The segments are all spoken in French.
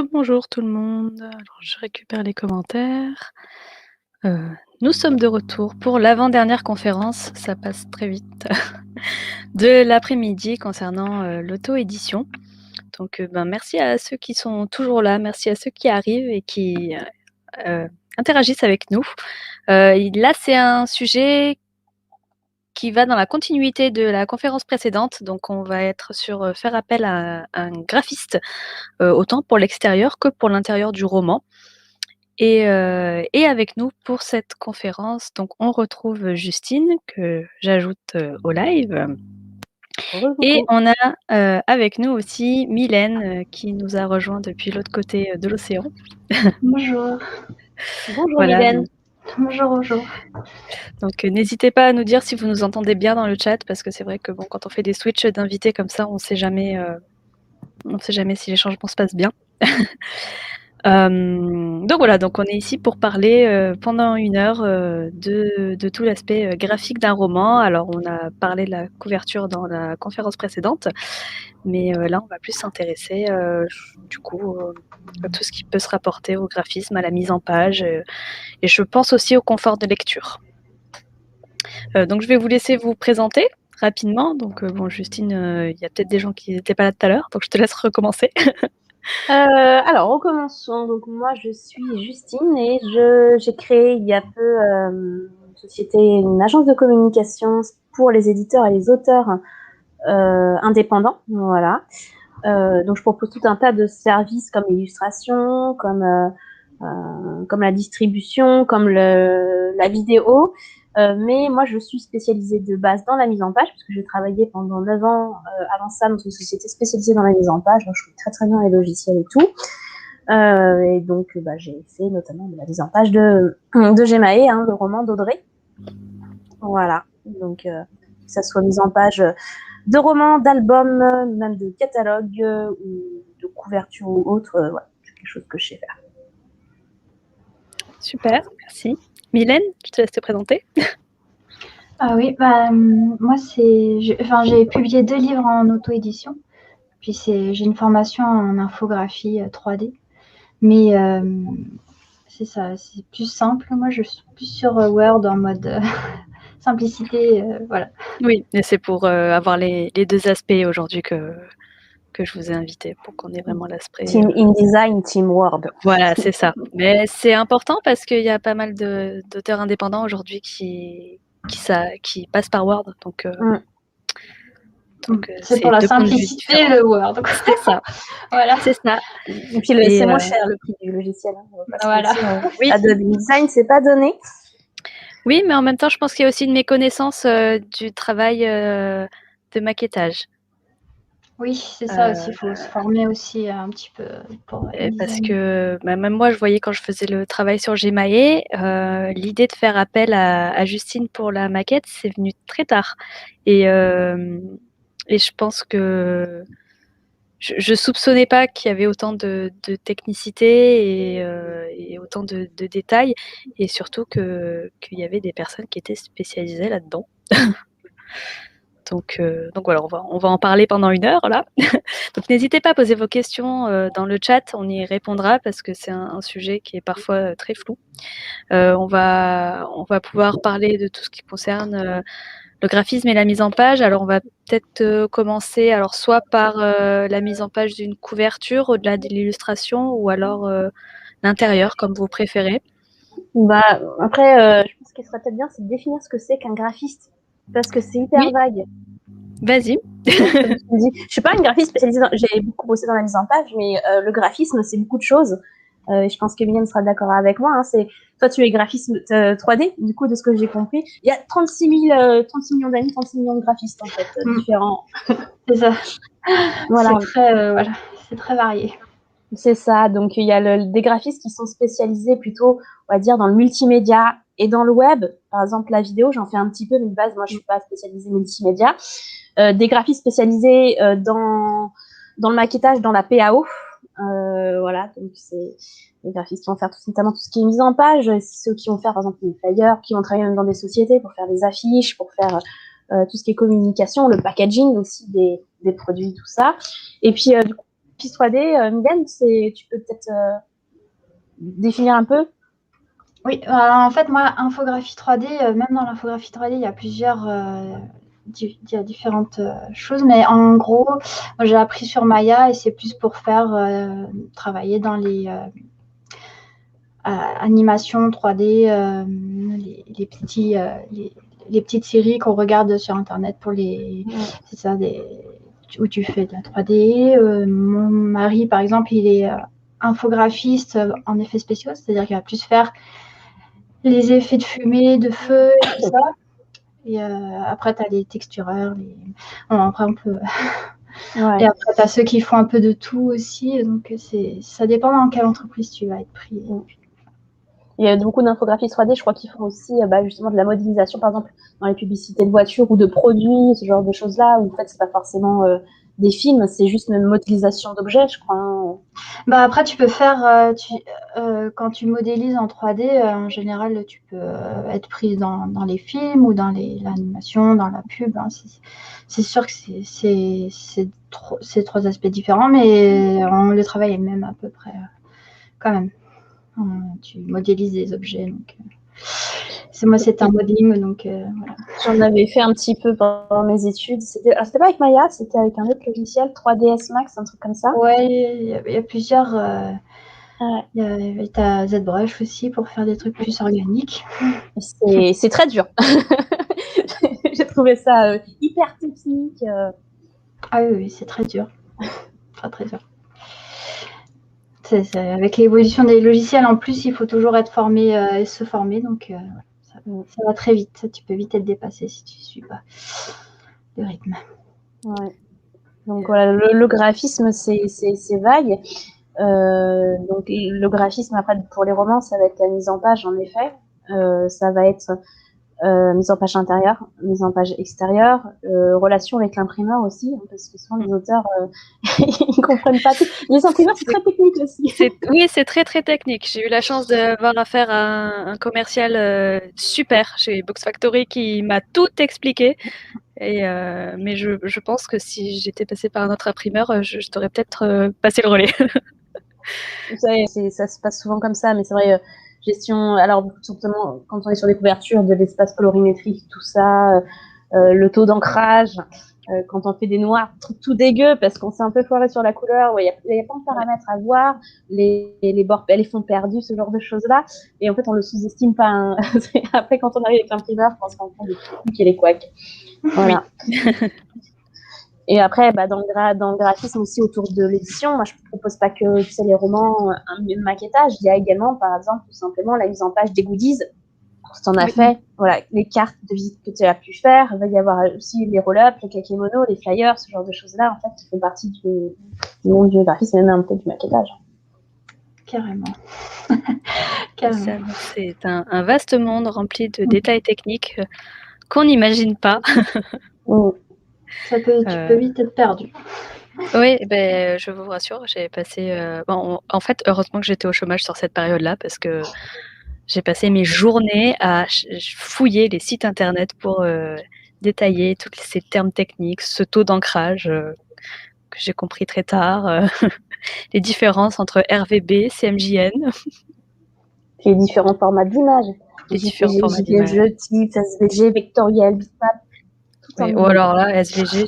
Rebonjour tout le monde. Alors, je récupère les commentaires. Nous sommes de retour pour l'avant-dernière conférence, ça passe très vite, de l'après-midi concernant l'auto-édition. Donc, merci à ceux qui sont toujours là, merci à ceux qui arrivent et qui interagissent avec nous. Là, c'est un sujet qui va dans la continuité de la conférence précédente. Donc, on va être sur faire appel à un graphiste, autant pour l'extérieur que pour l'intérieur du roman. Et avec nous pour cette conférence, donc on retrouve Justine, que j'ajoute au live. Et on a avec nous aussi Mylène, qui nous a rejoint depuis l'autre côté de l'océan. Bonjour. Bonjour Voilà, Mylène. Bonjour. donc n'hésitez pas à nous dire si vous nous entendez bien dans le chat, parce que c'est vrai que bon, quand on fait des switches d'invités comme ça, on ne sait jamais si les changements se passent bien. Donc voilà, donc on est ici pour parler pendant 1 heure de tout l'aspect graphique d'un roman. Alors on a parlé de la couverture dans la conférence précédente, mais là on va plus s'intéresser du coup à tout ce qui peut se rapporter au graphisme, à la mise en page, et je pense aussi au confort de lecture. Donc je vais vous laisser vous présenter rapidement. Donc bon, Justine, il y a peut-être des gens qui n'étaient pas là tout à l'heure, donc je te laisse recommencer. Alors, recommençons. Donc, moi, je suis Justine et j'ai créé il y a peu une agence de communication pour les éditeurs et les auteurs indépendants. Voilà. Donc, je propose tout un tas de services comme l'illustration, comme la distribution, comme la vidéo. Mais moi, je suis spécialisée de base dans la mise en page, parce que j'ai travaillé pendant 9 ans avant ça dans une société spécialisée dans la mise en page, donc je connais très bien les logiciels et tout. Et donc, j'ai fait notamment de la mise en page de Gemae, le roman d'Audrey. Voilà, donc que ça soit mise en page de romans, d'albums, même de catalogues ou de couverture ou autre, voilà, c'est quelque chose que je sais faire. Super, merci. Mylène, je te laisse te présenter. Ah oui, moi j'ai publié 2 livres en auto-édition. Puis j'ai une formation en infographie 3D. Mais c'est ça, c'est plus simple. Moi, je suis plus sur Word en mode simplicité, voilà. Oui, et c'est pour avoir les 2 aspects aujourd'hui que je vous ai invité, pour qu'on ait vraiment l'aspect. Team InDesign, Team Word. Voilà, c'est ça. Mais c'est important parce qu'il y a pas mal d'auteurs indépendants aujourd'hui qui passent par Word. Donc, c'est pour la simplicité, le Word. C'est ça. Voilà. C'est ça. Et puis c'est moins cher le prix du logiciel. Voilà. Oui. Adobe InDesign, c'est pas donné. Oui, mais en même temps, je pense qu'il y a aussi une méconnaissance du travail de maquettage. Oui, c'est ça aussi. Il faut se former aussi un petit peu pour parce que même moi, je voyais quand je faisais le travail sur Gemae, l'idée de faire appel à Justine pour la maquette, c'est venu très tard. Et je pense que je soupçonnais pas qu'il y avait autant de technicité et autant de détails, et surtout qu'il y avait des personnes qui étaient spécialisées là-dedans. Donc voilà, on va en parler pendant 1 heure là. Donc n'hésitez pas à poser vos questions dans le chat, on y répondra parce que c'est un sujet qui est parfois très flou. On va pouvoir parler de tout ce qui concerne le graphisme et la mise en page. Alors on va peut-être commencer soit par la mise en page d'une couverture au-delà de l'illustration, ou alors l'intérieur, comme vous préférez. Après, je pense qu'il serait peut-être bien, c'est de définir ce que c'est qu'un graphiste, parce que c'est hyper vague. Vas-y. Je suis pas une graphiste spécialisée, j'ai beaucoup bossé dans la mise en page, mais le graphisme, c'est beaucoup de choses. Je pense que Mylène sera d'accord avec moi. Toi, tu es graphiste 3D, du coup, de ce que j'ai compris. Il y a 36 millions d'amis, 36 millions de graphistes, en fait, différents. C'est ça. Voilà. C'est très varié. C'est ça. Donc, il y a des graphistes qui sont spécialisés plutôt, on va dire, dans le multimédia et dans le web. Par exemple, la vidéo, j'en fais un petit peu, mais de base, moi, je suis pas spécialisée multimédia. Des graphistes spécialisés dans le maquettage, dans la PAO. Voilà, donc c'est les graphistes qui vont faire notamment tout ce qui est mise en page, ceux qui vont faire par exemple des flyers, qui vont travailler même dans des sociétés pour faire des affiches, pour faire tout ce qui est communication, le packaging aussi des produits, tout ça. Et puis du coup, 3D, Mylène, tu peux peut-être définir un peu? Oui, alors en fait, moi, infographie 3D, même dans l'infographie 3D, il y a plusieurs, il y a différentes choses, mais en gros, j'ai appris sur Maya et c'est plus pour faire travailler dans les animations 3D, les petites séries qu'on regarde sur Internet pour c'est ça, où tu fais de la 3D. Mon mari, par exemple, il est infographiste en effets spéciaux, c'est-à-dire qu'il va plus faire les effets de fumée, de feu et tout ça. Et après, tu as les textureurs. Après, on peut... Ouais. Et après, tu as ceux qui font un peu de tout aussi. Donc, ça dépend dans quelle entreprise tu vas être pris. Il y a beaucoup d'infographistes 3D, je crois qu'ils font aussi justement de la modélisation, par exemple, dans les publicités de voitures ou de produits, ce genre de choses-là, où en fait, c'est pas forcément des films, c'est juste une modélisation d'objets, je crois. Hein. Bah après, tu peux faire, quand tu modélises en 3D, en général, tu peux être prise dans les films ou dans l'animation, dans la pub. Hein. C'est sûr que c'est trois aspects différents, mais le travail est le même à peu près, quand même. Tu modélises des objets, donc moi c'était un modeling, donc voilà. J'en avais fait un petit peu pendant mes études. C'était pas avec Maya, c'était avec un autre logiciel, 3ds Max, un truc comme ça. Ouais, il y a plusieurs. T'as ZBrush aussi pour faire des trucs plus organiques. C'est très dur. J'ai trouvé ça hyper technique. Ah oui, c'est très dur. Très très dur. Avec l'évolution des logiciels, en plus, il faut toujours être formé et se former, donc ça va très vite. Tu peux vite être dépassé si tu ne suis pas le rythme. Ouais. Donc voilà, le graphisme, c'est vague. Donc le graphisme, après, pour les romans, ça va être la mise en page, en effet. Ça va être mise en page intérieure, mise en page extérieure, relation avec l'imprimeur aussi, hein, parce que souvent les auteurs, ils comprennent pas tout. Les imprimeurs, c'est très technique aussi. Oui, c'est très très technique. J'ai eu la chance d'avoir affaire à un commercial super chez Box Factory qui m'a tout expliqué. Mais je pense que si j'étais passée par un autre imprimeur, je t'aurais peut-être passé le relais. Vous savez, ça se passe souvent comme ça, mais c'est vrai, gestion, alors surtout quand on est sur des couvertures, de l'espace colorimétrique, tout ça, le taux d'ancrage, quand on fait des noirs tout dégueu parce qu'on s'est un peu foiré sur la couleur, il y a plein de paramètres à voir, les bords, les fonds perdus, ce genre de choses-là, et en fait on le sous-estime pas. Hein. Après quand on arrive avec l'imprimeur, on se rend compte des trucs et les couacs. Voilà. Oui. Et après, dans le graphisme aussi autour de l'édition, moi je ne propose pas que les romans, un maquettage. Il y a également, par exemple, tout simplement la mise en page des goodies. Si tu en as fait, voilà, les cartes de visite que tu as pu faire. Il va y avoir aussi les roll-ups, les kakémonos, les flyers, ce genre de choses-là, en fait, qui font partie du monde du graphisme et même un peu du maquettage. Carrément. C'est un vaste monde rempli de détails techniques qu'on n'imagine pas. Tu peux vite être perdu. Oui, je vous rassure, j'ai passé... en fait, heureusement que j'étais au chômage sur cette période-là parce que j'ai passé mes journées à fouiller les sites internet pour détailler tous ces termes techniques, ce taux d'ancrage que j'ai compris très tard, les différences entre RVB, CMJN. Les différents formats d'images. Les différents formats d'images. JPG, type, SVG, vectoriel, bitmap. Oui, ou alors là, SVG,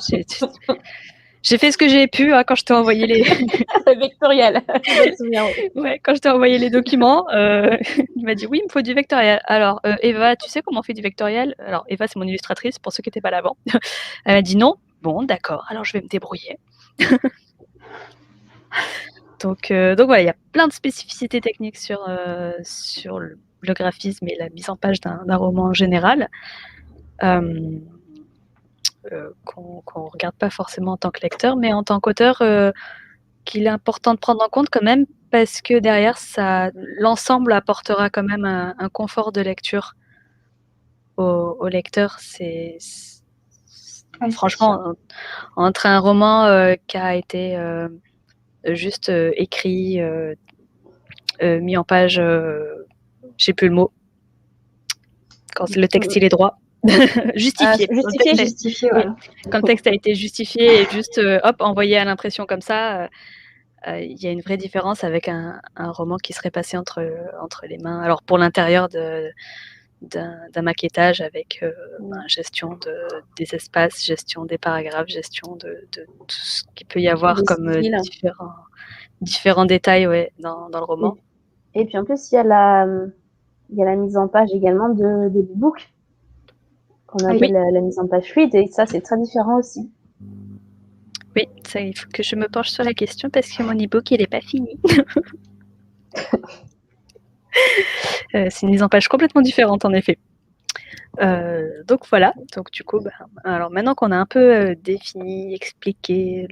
j'ai fait ce que j'ai pu quand je t'ai envoyé les... vectoriel. Ouais, quand je t'ai envoyé les documents, il m'a dit oui, il me faut du vectoriel. Alors, Eva, tu sais comment on fait du vectoriel? Alors, Eva, c'est mon illustratrice, pour ceux qui n'étaient pas là avant. Elle m'a dit non. Bon, d'accord, alors je vais me débrouiller. Donc voilà, il y a plein de spécificités techniques sur le graphisme et la mise en page d'un roman en général. Qu'on ne regarde pas forcément en tant que lecteur, mais en tant qu'auteur, qu'il est important de prendre en compte quand même, parce que derrière, l'ensemble apportera quand même un confort de lecture au lecteur. Franchement, entre un roman qui a été juste écrit, mis en page, j'ai plus le mot, quand le texte il est droit. Justifié. Justifié, voilà. Quand le texte a été justifié et juste envoyé à l'impression comme ça, il y a une vraie différence avec un roman qui serait passé entre les mains. Alors pour l'intérieur d'un maquettage avec gestion des espaces, gestion des paragraphes, gestion de tout ce qu'il peut y avoir Des comme styles. différents détails dans le roman. Et puis en plus, il y a la mise en page également des books, qu'on appelle la mise en page fluide, et ça, c'est très différent aussi. Oui, ça, il faut que je me penche sur la question parce que mon e-book, il n'est pas fini. C'est une mise en page complètement différente, en effet. Donc voilà, donc du coup, alors maintenant qu'on a un peu défini, expliqué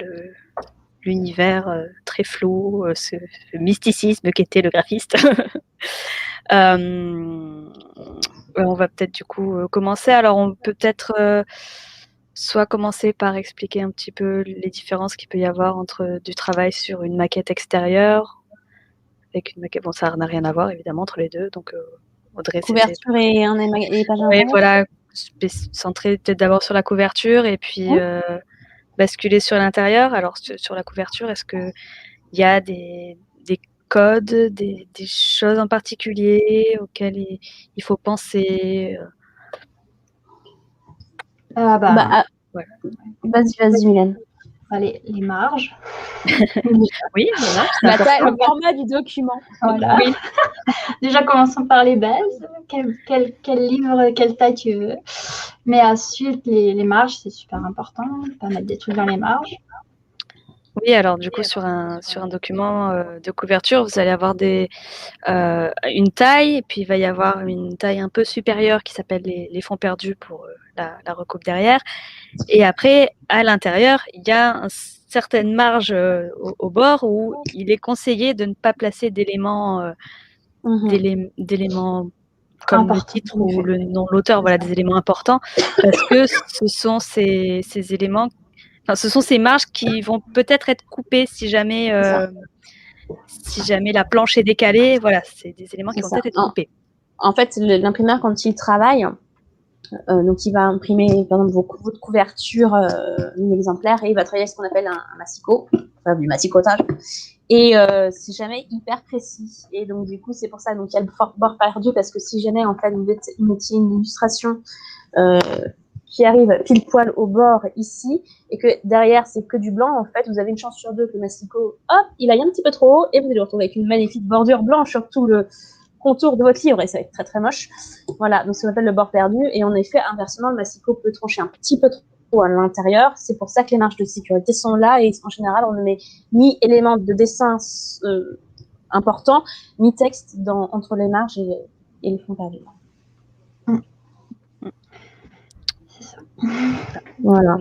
l'univers très flou, ce mysticisme qu'était le graphiste, on va peut-être du coup commencer. Alors on peut peut-être soit commencer par expliquer un petit peu les différences qu'il peut y avoir entre du travail sur une maquette extérieure avec une maquette. Bon, ça n'a rien à voir évidemment entre les deux, donc Audrey, couverture et page oui, intérieure. voilà, centrer peut-être d'abord sur la couverture et puis basculer sur l'intérieur. Alors sur la couverture, est-ce qu'il y a des codes, des choses en particulier auxquelles il faut penser Voilà. Vas-y, Mylène. Les marges. Oui, les marges, c'est important. Le format du document. Voilà. Oui. Déjà, commençons par les bases. Quel livre, quelle taille tu veux. Mais ensuite, les marges, c'est super important. Pas mettre des trucs dans les marges. Oui, alors du coup, sur un document de couverture, vous allez avoir une taille, et puis il va y avoir une taille un peu supérieure qui s'appelle les fonds perdus pour la recoupe derrière. Et après, à l'intérieur, il y a une certaine marge au bord où il est conseillé de ne pas placer d'éléments comme le titre ou le nom de l'auteur, voilà, des éléments importants, parce que ce sont ces éléments, ce sont ces marges qui vont peut-être être coupées si jamais la planche est décalée. Voilà, c'est des éléments qui vont peut-être être coupés. En fait, l'imprimeur, quand il travaille, donc il va imprimer par exemple votre couverture, une exemplaire, et il va travailler ce qu'on appelle un massicot, enfin du massicotage, et c'est jamais hyper précis. Et donc du coup, c'est pour ça, donc il y a le bord perdu, parce que si jamais en fait vous mettiez une illustration qui arrive pile poil au bord ici, et que derrière c'est que du blanc, en fait vous avez une chance sur deux que le massicot, hop, il aille un petit peu trop haut, et vous allez vous retrouver avec une magnifique bordure blanche sur tout le contour de votre livre, et ça va être très très moche. Voilà, donc ça s'appelle le bord perdu, et en effet, inversement, le massicot peut trancher un petit peu trop à l'intérieur. C'est pour ça que les marges de sécurité sont là, et en général, on ne met ni éléments de dessin importants, ni texte entre les marges et les fonds perdus. C'est ça. Voilà.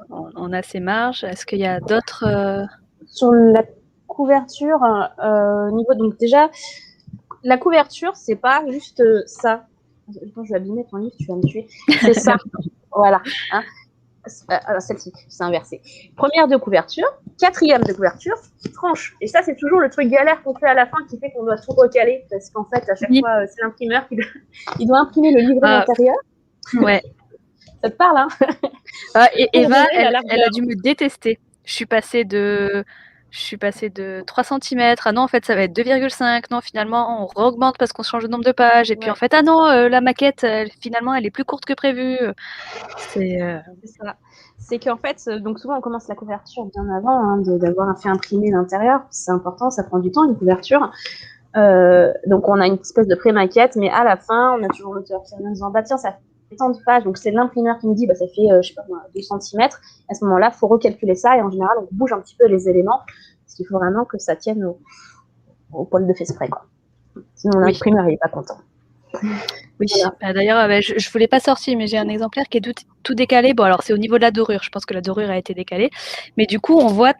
On a ces marges. Est-ce qu'il y a d'autres Sur la couverture, niveau, donc déjà, la couverture, c'est pas juste ça. Quand je vais abîmer ton livre, tu vas me tuer. C'est ça. Voilà. Hein. Celtique, c'est inversé. Première de couverture, quatrième de couverture, tranche. Et ça, c'est toujours le truc galère qu'on fait à la fin qui fait qu'on doit tout recaler, parce qu'en fait, à chaque fois, c'est l'imprimeur qui doit imprimer le livret d'intérieur. Ouais. Ça te parle, hein? Eva, elle a dû me détester. Je suis passée de 3 cm. Ah non, en fait, ça va être 2,5. Non, finalement, on augmente parce qu'on change le nombre de pages. Et puis, en fait, ah non, la maquette, finalement, elle est plus courte que prévu. C'est ça. C'est qu'en fait, donc souvent, on commence la couverture bien avant d'avoir fait imprimer l'intérieur. C'est important, ça prend du temps, une couverture. Donc, on a une espèce de pré-maquette, mais à la fin, on a toujours l'auteur qui revient en disant, bah tiens, ça fait tant de pages. Donc, c'est l'imprimeur qui nous dit, bah ça fait, je sais pas moi, 2 cm. À ce moment-là, il faut recalculer ça, et en général, on bouge un petit peu les éléments, parce qu'il faut vraiment que ça tienne au poil de fait spray, quoi. Sinon, l'imprimeur, il est pas content. Oui, voilà. D'ailleurs, je voulais pas sortir, mais j'ai un exemplaire qui est tout décalé. Bon, alors c'est au niveau de la dorure. Je pense que la dorure a été décalée, mais du coup, on voit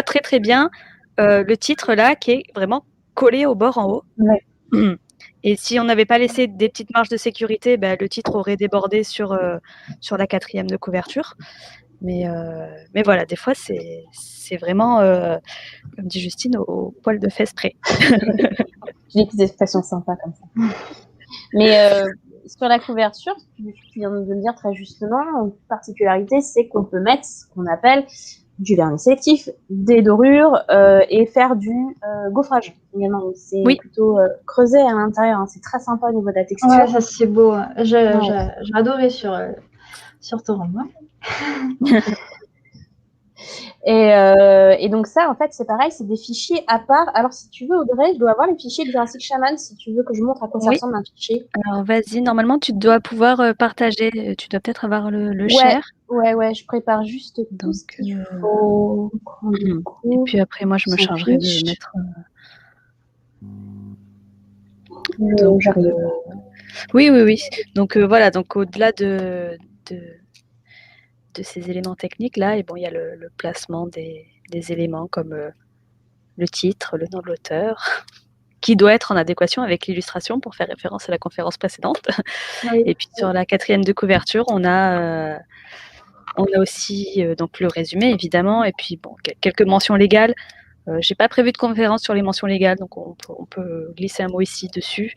très très bien le titre là qui est vraiment collé au bord en haut. Ouais. Et si on n'avait pas laissé des petites marges de sécurité, le titre aurait débordé sur la quatrième de couverture. Mais voilà, des fois, c'est vraiment, comme dit Justine, au poil de fesse près. J'ai des expressions sympas comme ça. Mais sur la couverture, tu viens de le dire très justement, une particularité, c'est qu'on peut mettre ce qu'on appelle du vernis sélectif, des dorures et faire du gaufrage également. C'est plutôt creusé à l'intérieur, hein. C'est très sympa au niveau de la texture. Ouais, ça c'est beau. J'ai adoré sur ton roman. Et donc ça, en fait, c'est pareil, c'est des fichiers à part. Alors, si tu veux, Audrey, je dois avoir les fichiers de Jurassic Shaman, si tu veux que je montre à quoi ça ressemble un fichier. Alors, vas-y, normalement, tu dois pouvoir partager. Tu dois peut-être avoir le share. Ouais, je prépare juste tout ce qu'il faut. Et puis après, moi, je me chargerai de mettre... Donc, oui. Donc, voilà, donc au-delà de ces éléments techniques là, et bon, il y a le placement des éléments comme le titre, le nom de l'auteur, qui doit être en adéquation avec l'illustration pour faire référence à la conférence précédente. Oui. Et puis sur la 4e de couverture, on a aussi donc le résumé évidemment, et puis bon, quelques mentions légales. J'ai pas prévu de conférence sur les mentions légales, donc on peut glisser un mot ici dessus.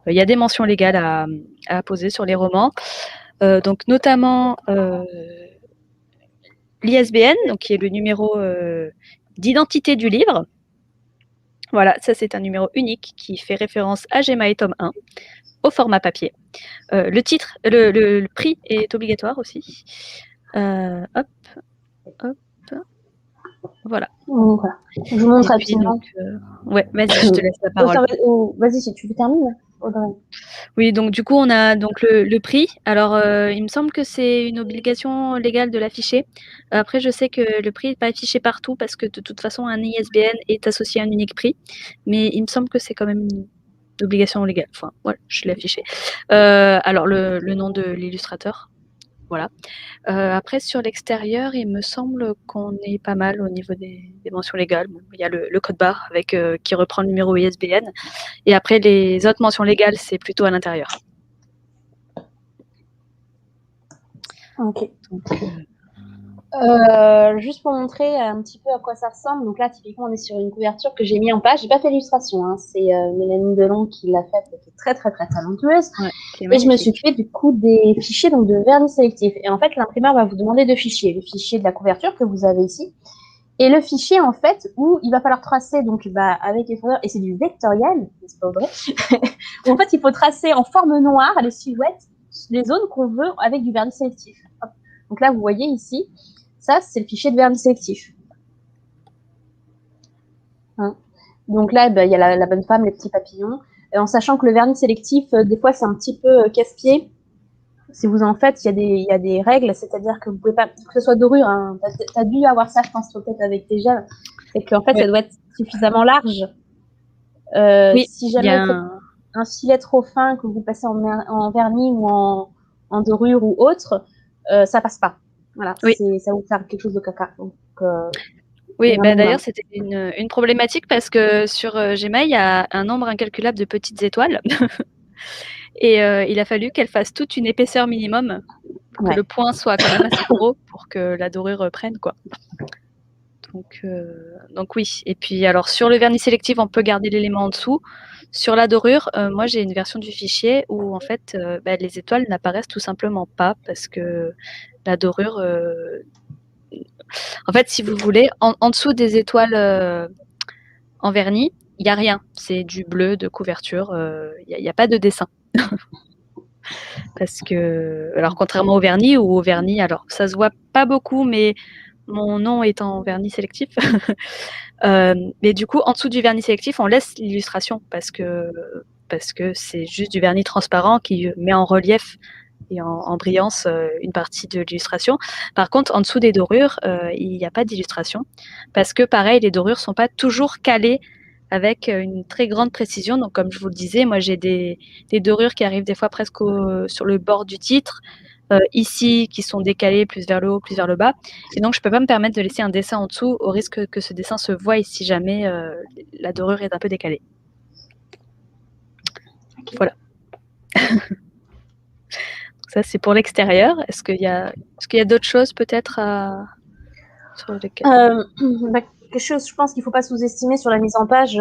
Il y a des mentions légales à poser sur les romans, donc notamment l'ISBN, donc qui est le numéro d'identité du livre. Voilà, ça c'est un numéro unique qui fait référence à Gemma tome 1, au format papier. Le titre, le prix est obligatoire aussi. Hop. Voilà. Voilà. Je vous montre rapidement. Ouais, vas-y, je te laisse la parole. Vas-y, si tu termines. Oui, donc du coup, on a donc le prix. Alors, il me semble que c'est une obligation légale de l'afficher. Après, je sais que le prix n'est pas affiché partout parce que de toute façon, un ISBN est associé à un unique prix. Mais il me semble que c'est quand même une obligation légale. Enfin, voilà, je l'ai affiché. Alors, le nom de l'illustrateur. Voilà. Après, sur l'extérieur, il me semble qu'on est pas mal au niveau des mentions légales. Bon, il y a le code barre avec, qui reprend le numéro ISBN. Et après, les autres mentions légales, c'est plutôt à l'intérieur. Ok. Donc, juste pour montrer un petit peu à quoi ça ressemble. Donc là, typiquement, on est sur une couverture que j'ai mis en page. J'ai pas fait l'illustration, hein. C'est Mélanie Delon qui l'a faite, qui est très, très, très talentueuse. Ouais, et je me suis occupée du coup des fichiers donc de vernis sélectif. Et en fait, l'imprimeur va vous demander deux fichiers. Le fichier de la couverture que vous avez ici. Et le fichier, en fait, où il va falloir tracer, donc, avec les fournisseurs, et c'est du vectoriel, c'est pas vrai, où en fait, il faut tracer en forme noire les silhouettes, les zones qu'on veut avec du vernis sélectif. Hop. Donc là, vous voyez ici, ça, c'est le fichier de vernis sélectif. Hein. Donc là, il y a la bonne femme, les petits papillons, en sachant que le vernis sélectif, des fois, c'est un petit peu casse-pied. Si vous en faites, il y a des règles, c'est-à-dire que vous pouvez pas, que ce soit dorure, hein, t'as dû avoir ça, je pense, peut-être avec tes gels, c'est qu'en fait, ça doit être suffisamment large. Oui, si jamais un filet trop fin que vous passez en vernis ou en dorure ou autre, ça passe pas. Voilà, ça va vous faire quelque chose de caca. Donc, oui, d'ailleurs, c'était une problématique parce que sur Gmail, il y a un nombre incalculable de petites étoiles. Et il a fallu qu'elle fasse toute une épaisseur minimum pour que le point soit quand même assez gros pour que la dorure prenne, quoi. Donc oui. Et puis alors sur le vernis sélectif, on peut garder l'élément en dessous. Sur la dorure, moi j'ai une version du fichier où en fait les étoiles n'apparaissent tout simplement pas parce que la dorure. En fait, si vous voulez, en dessous des étoiles en vernis, il n'y a rien. C'est du bleu de couverture. Il n'y a pas de dessin. Parce que, alors contrairement au vernis, alors ça se voit pas beaucoup, mais mon nom est en vernis sélectif. Mais du coup, en dessous du vernis sélectif, on laisse l'illustration parce que c'est juste du vernis transparent qui met en relief et en brillance une partie de l'illustration. Par contre, en dessous des dorures, il n'y a pas d'illustration parce que, pareil, les dorures ne sont pas toujours calées avec une très grande précision. Donc, comme je vous le disais, moi, j'ai des dorures qui arrivent des fois presque sur le bord du titre, ici, qui sont décalées plus vers le haut, plus vers le bas. Et donc, je ne peux pas me permettre de laisser un dessin en dessous au risque que ce dessin se voie si jamais la dorure est un peu décalée. Okay. Voilà. Ça, c'est pour l'extérieur. Est-ce qu'il y a d'autres choses peut-être sur lesquelles quelque chose, je pense qu'il ne faut pas sous-estimer sur la mise en page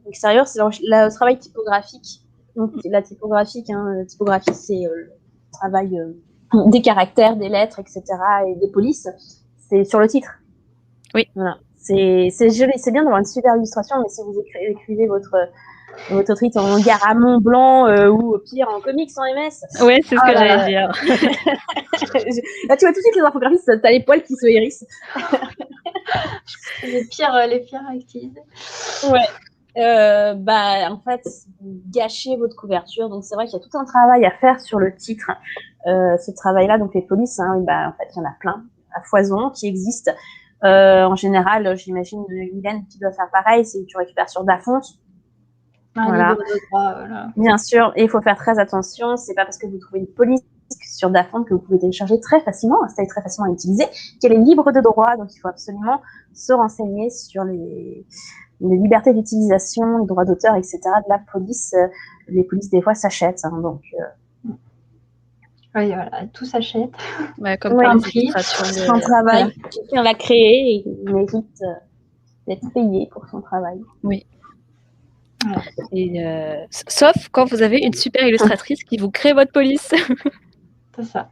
extérieure, c'est le travail typographique. Donc, la typographie, c'est le travail des caractères, des lettres, etc. et des polices. C'est sur le titre. Oui. Voilà. C'est joli, c'est bien d'avoir une super illustration, mais si vous écrivez votre tweet en Garamond blanc ou au pire en comics en MS. Ouais, c'est ce que j'allais dire. Là, tu vois tout de suite les infographistes, t'as les poils qui se hérissent. Les pires à utiliser. Ouais. En fait, vous gâchez votre couverture. Donc, c'est vrai qu'il y a tout un travail à faire sur le titre. Ce travail-là, donc les polices, en fait, il y en a plein à foison qui existent. En général, j'imagine Mylène, tu dois faire pareil, c'est que tu récupères sur Dafont. Voilà. Libre de droit, voilà. Bien sûr, et il faut faire très attention. C'est pas parce que vous trouvez une police sur Dafont que vous pouvez télécharger très facilement, installer très facilement à utiliser, qu'elle est libre de droit. Donc, il faut absolument se renseigner sur les libertés d'utilisation, les droits d'auteur, etc. de la police. Les polices, des fois, s'achètent. Donc, oui, voilà, tout s'achète. Comme pour les illustrations. C'est un travail. Quelqu'un l'a créé et il mérite d'être payé pour son travail. Oui. Voilà. Et sauf quand vous avez une super illustratrice qui vous crée votre police. C'est ça.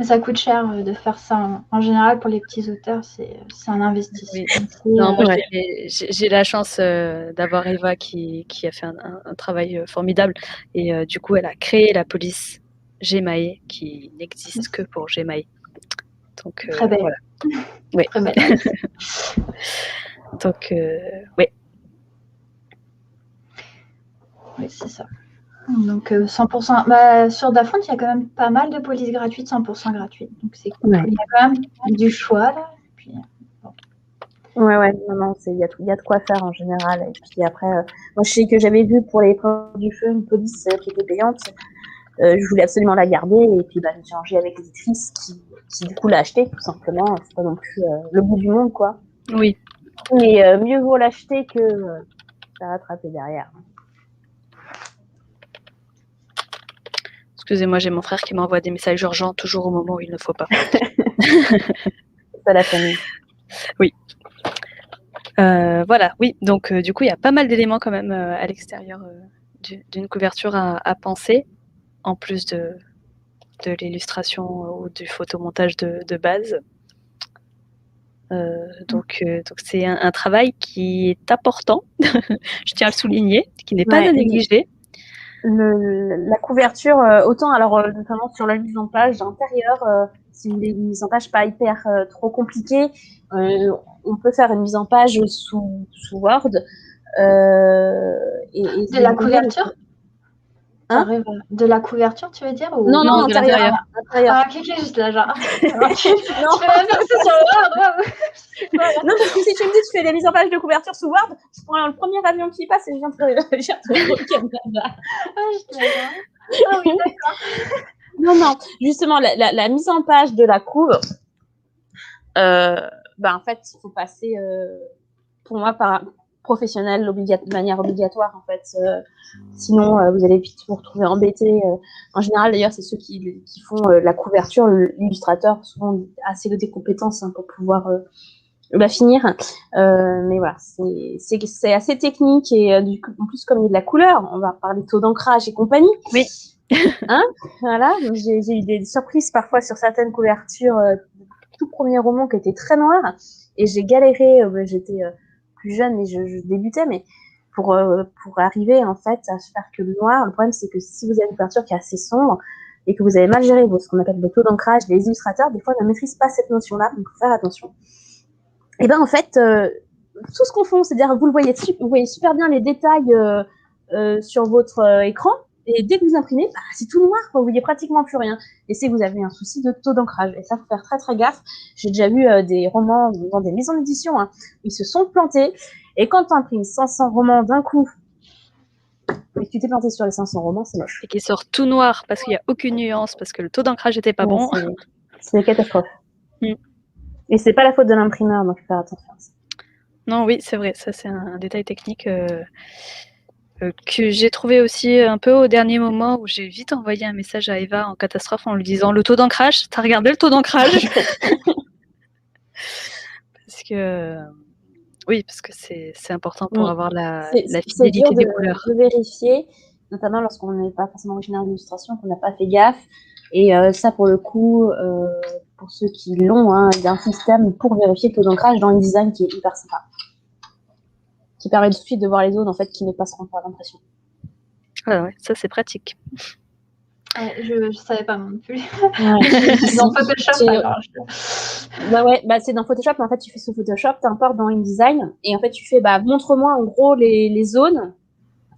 Ça coûte cher de faire ça. En général, pour les petits auteurs, c'est un investissement. Oui. Non, moi, j'ai la chance d'avoir Eva qui a fait un travail formidable. Et du coup, elle a créé la police Gmail qui n'existe que pour Gmail. Donc, très belle. Voilà. Oui. Très belle. Donc, oui. Oui, c'est ça. Donc 100%. Sur Dafont, il y a quand même pas mal de polices gratuites, 100% gratuites. Donc c'est cool. Il y a quand même du choix là. Puis, Ouais, non, il y a de quoi faire en général. Et puis après, moi je sais que j'avais vu pour les Épreuves du feu une police qui était payante. Je voulais absolument la garder et puis je me suis rangée avec l'éditrice qui du coup l'a achetée tout simplement. C'est pas non plus le bout du monde quoi. Oui. Mais mieux vaut l'acheter que la rattraper derrière. Excusez-moi, j'ai mon frère qui m'envoie des messages urgents toujours au moment où il ne faut pas. C'est pas la famille. Oui. Voilà, oui. Donc, du coup, il y a pas mal d'éléments quand même à l'extérieur d'une couverture à penser, en plus de l'illustration ou du photomontage de base. Donc c'est un travail qui est important, je tiens à le souligner, qui n'est pas à négliger. La couverture, autant alors notamment sur la mise en page intérieure, si vous voulez une mise en page pas hyper trop compliquée, on peut faire une mise en page sous Word. De la couverture de la couverture, tu veux dire ou... Non, de l'intérieur. Ah, ok, juste là, genre. Non, tu peux faire ça sur Word. Non, parce que si tu me dis que tu fais des mises en page de couverture sous Word, je prends le premier avion qui passe et je viens te au Canada. Ah oui, d'accord. Non, justement, la mise en page de la couve, en fait, il faut passer, pour moi, par professionnel de manière obligatoire, en fait. Sinon, vous allez vite vous retrouver embêté. En général, d'ailleurs, c'est ceux qui font la couverture, l'illustrateur, souvent assez de compétences pour pouvoir la finir. Mais voilà, c'est assez technique et en plus, comme il y a de la couleur, on va parler de taux d'ancrage et compagnie. Oui. Voilà, j'ai eu des surprises parfois sur certaines couvertures tout premier roman qui était très noir et j'ai galéré, j'étais plus jeune mais je débutais, mais pour arriver en fait à faire que le noir, le problème c'est que si vous avez une couverture qui est assez sombre et que vous avez mal géré ce qu'on appelle le taux d'ancrage, les illustrateurs des fois ne maîtrisent pas cette notion-là, donc il faut faire attention. Et en fait, tout ce qu'on fait, c'est-à-dire vous voyez super bien les détails sur votre écran. Et dès que vous imprimez, c'est tout noir, vous voyez pratiquement plus rien. Et c'est que vous avez un souci de taux d'ancrage. Et ça, faut faire très très gaffe. J'ai déjà vu des romans dans des maisons d'édition, ils se sont plantés. Et quand tu imprimes 500 romans d'un coup, et que tu t'es planté sur les 500 romans, c'est moche. Et qui sort tout noir parce qu'il n'y a aucune nuance, parce que le taux d'ancrage n'était pas bon. C'est une catastrophe. Et c'est pas la faute de l'imprimeur, donc il faut faire attention à ça. Non, oui, c'est vrai. Ça, c'est un détail technique que j'ai trouvé aussi un peu au dernier moment où j'ai vite envoyé un message à Eva en catastrophe en lui disant le taux d'ancrage, t'as regardé le taux d'ancrage? Parce que oui, parce que c'est important pour avoir la fidélité des couleurs. C'est dur de vérifier, notamment lorsqu'on n'est pas forcément originaire d'illustration, qu'on n'a pas fait gaffe. Et ça, pour le coup, pour ceux qui l'ont, hein, il y a un système pour vérifier le taux d'ancrage dans InDesign qui est hyper sympa, qui permet tout de suite de voir les zones en fait qui ne passeront pas à l'impression. Ah ouais, ça c'est pratique. Ouais, je savais pas non plus. Ouais. Dans Photoshop, alors. C'est dans Photoshop, mais en fait, tu fais sous Photoshop, tu importes dans InDesign, et en fait, tu fais, montre-moi en gros les zones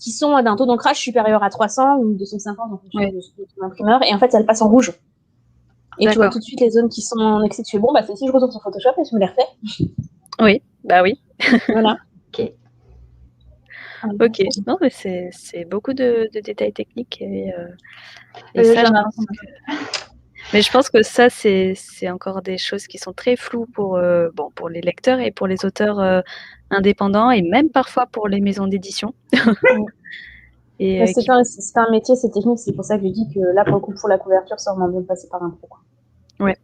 qui sont d'un taux d'ancrage supérieur à 300 ou 250 en fonction de ton imprimeur, et en fait, elles passent en rouge. Et tu vois tout de suite les zones qui sont en excès. Tu fais, bon, c'est si je retourne sur Photoshop et je me les refais. Oui, bah oui. Voilà. Ok, non, mais c'est beaucoup de détails techniques. Et ça, mais je pense que ça, c'est encore des choses qui sont très floues pour les lecteurs et pour les auteurs indépendants et même parfois pour les maisons d'édition. C'est pas un métier, c'est technique. C'est pour ça que je dis que là, pour le coup, pour la couverture, ça vraiment bien de passer par un pro. Ouais.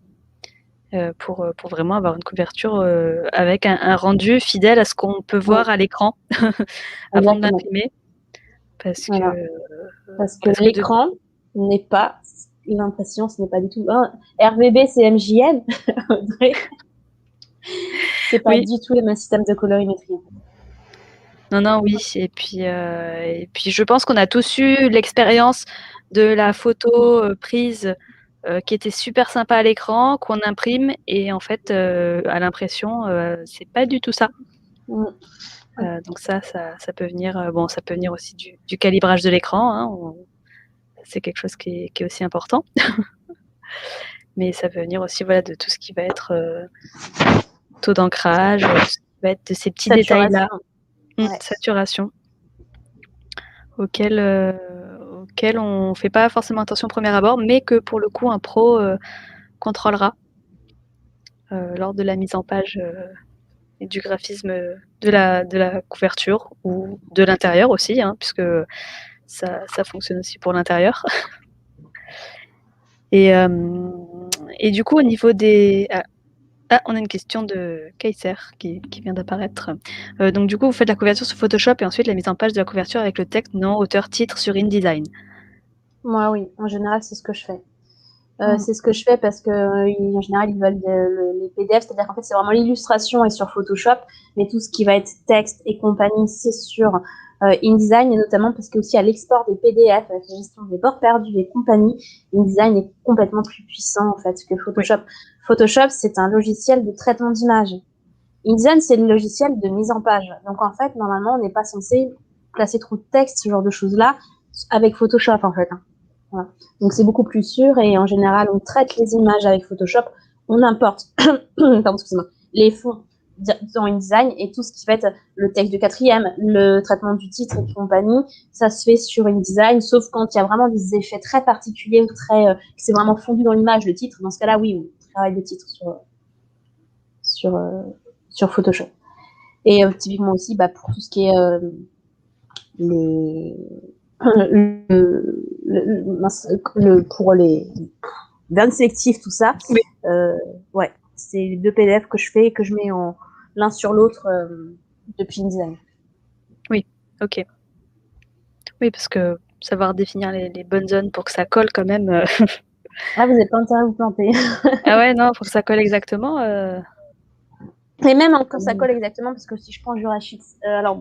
Pour vraiment avoir une couverture avec un rendu fidèle à ce qu'on peut voir à l'écran avant de l'imprimer. Parce que l'écran n'est pas l'impression, ce n'est pas du tout. RVB, c'est MJN. C'est pas du tout le même système de colorimétrie. Non, oui. Et puis je pense qu'on a tous eu l'expérience de la photo prise qui était super sympa à l'écran, qu'on imprime et en fait, à l'impression, c'est pas du tout ça. Donc ça peut venir. Ça peut venir aussi du calibrage de l'écran. Hein, c'est quelque chose qui est aussi important. Mais ça peut venir aussi de tout ce qui va être taux d'ancrage, tout ce qui va être de ces petits détails-là. Saturation. Auquel on ne fait pas forcément attention au premier abord, mais que pour le coup, un pro contrôlera lors de la mise en page et du graphisme de la couverture ou de l'intérieur aussi, hein, puisque ça fonctionne aussi pour l'intérieur. Et du coup, au niveau des... on a une question de Kaiser qui vient d'apparaître. Donc du coup, vous faites la couverture sur Photoshop et ensuite la mise en page de la couverture avec le texte, nom, auteur, titre sur InDesign. Moi, oui. En général, c'est ce que je fais. C'est ce que je fais parce que en général ils veulent les PDF, c'est-à-dire qu'en fait c'est vraiment l'illustration est sur Photoshop, mais tout ce qui va être texte et compagnie c'est sur InDesign, et notamment parce que aussi à l'export des PDF, avec la gestion des bords perdus et compagnie, InDesign est complètement plus puissant en fait que Photoshop. Photoshop c'est un logiciel de traitement d'image. InDesign c'est le logiciel de mise en page. Donc en fait normalement on n'est pas censé placer trop de texte, ce genre de choses là, avec Photoshop en fait. Voilà. Donc c'est beaucoup plus sûr et en général on traite les images avec Photoshop, on importe les fonds dans InDesign et tout ce qui va être le texte de 4e, le traitement du titre et compagnie, ça se fait sur InDesign, sauf quand il y a vraiment des effets très particuliers ou que c'est vraiment fondu dans l'image le titre. Dans ce cas-là, oui, on travaille le titre sur Photoshop. Et typiquement aussi pour tout ce qui est pour les vernis sélectifs, tout ça. Oui. C'est 2 PDF que je fais et que je mets l'un sur l'autre depuis InDesign. Oui, ok. Oui, parce que savoir définir les bonnes zones pour que ça colle quand même. Vous n'avez pas intérêt à vous planter. Ah ouais, non, pour que ça colle exactement. Et même quand ça colle exactement, parce que si je prends Jurachix, alors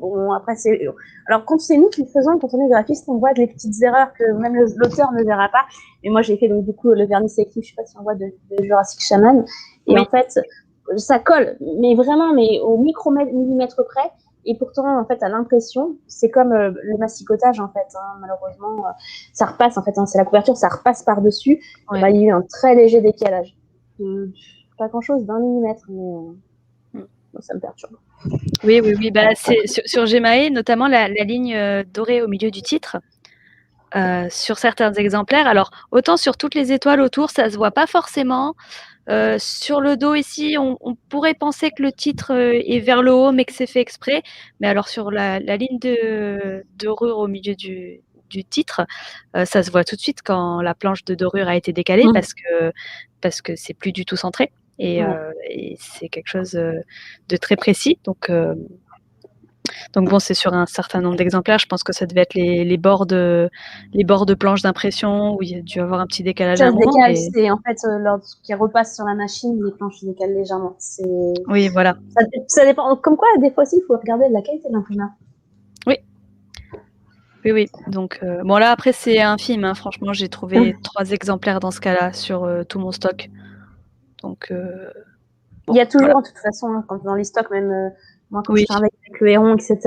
quand c'est nous qui le faisons, quand on est graphiste, on voit des petites erreurs que même l'auteur ne verra pas. Mais moi, j'ai fait donc du coup le vernis sélectif, je sais pas si on voit de Jurassic Shaman. Et en fait, ça colle, mais vraiment, mais au micromillimètre près. Et pourtant, en fait, à l'impression, c'est comme le massicotage, en fait. Malheureusement, ça repasse, en fait. C'est la couverture, ça repasse par-dessus. Il y a eu un très léger décalage. Pas grand-chose, d'1 millimètre, mais... ça me perturbe. Oui. C'est sur Gemae, notamment la ligne dorée au milieu du titre. Sur certains exemplaires, alors autant sur toutes les étoiles autour, ça se voit pas forcément. Sur le dos ici, on pourrait penser que le titre est vers le haut, mais que c'est fait exprès. Mais alors sur la ligne de dorure au milieu du titre, ça se voit tout de suite quand la planche de dorure a été décalée parce que c'est plus du tout centré. Et c'est quelque chose de très précis. Donc Donc bon, c'est sur un certain nombre d'exemplaires. Je pense que ça devait être les bords de planches d'impression où il y a dû avoir un petit décalage à Ça un se moment. décale, Et... c'est en fait lorsqu'il repasse sur la machine, les planches se décalent légèrement. Oui, voilà. Ça dépend. Comme quoi, des fois aussi, il faut regarder la qualité de l'imprimeur. Oui. Donc bon, là après c'est infime, hein. Franchement, j'ai trouvé 3 exemplaires dans ce cas-là sur tout mon stock. Donc Il y a toujours, voilà. de toute façon, hein, quand dans les stocks, même moi quand Oui. je travaille avec le Héron, etc.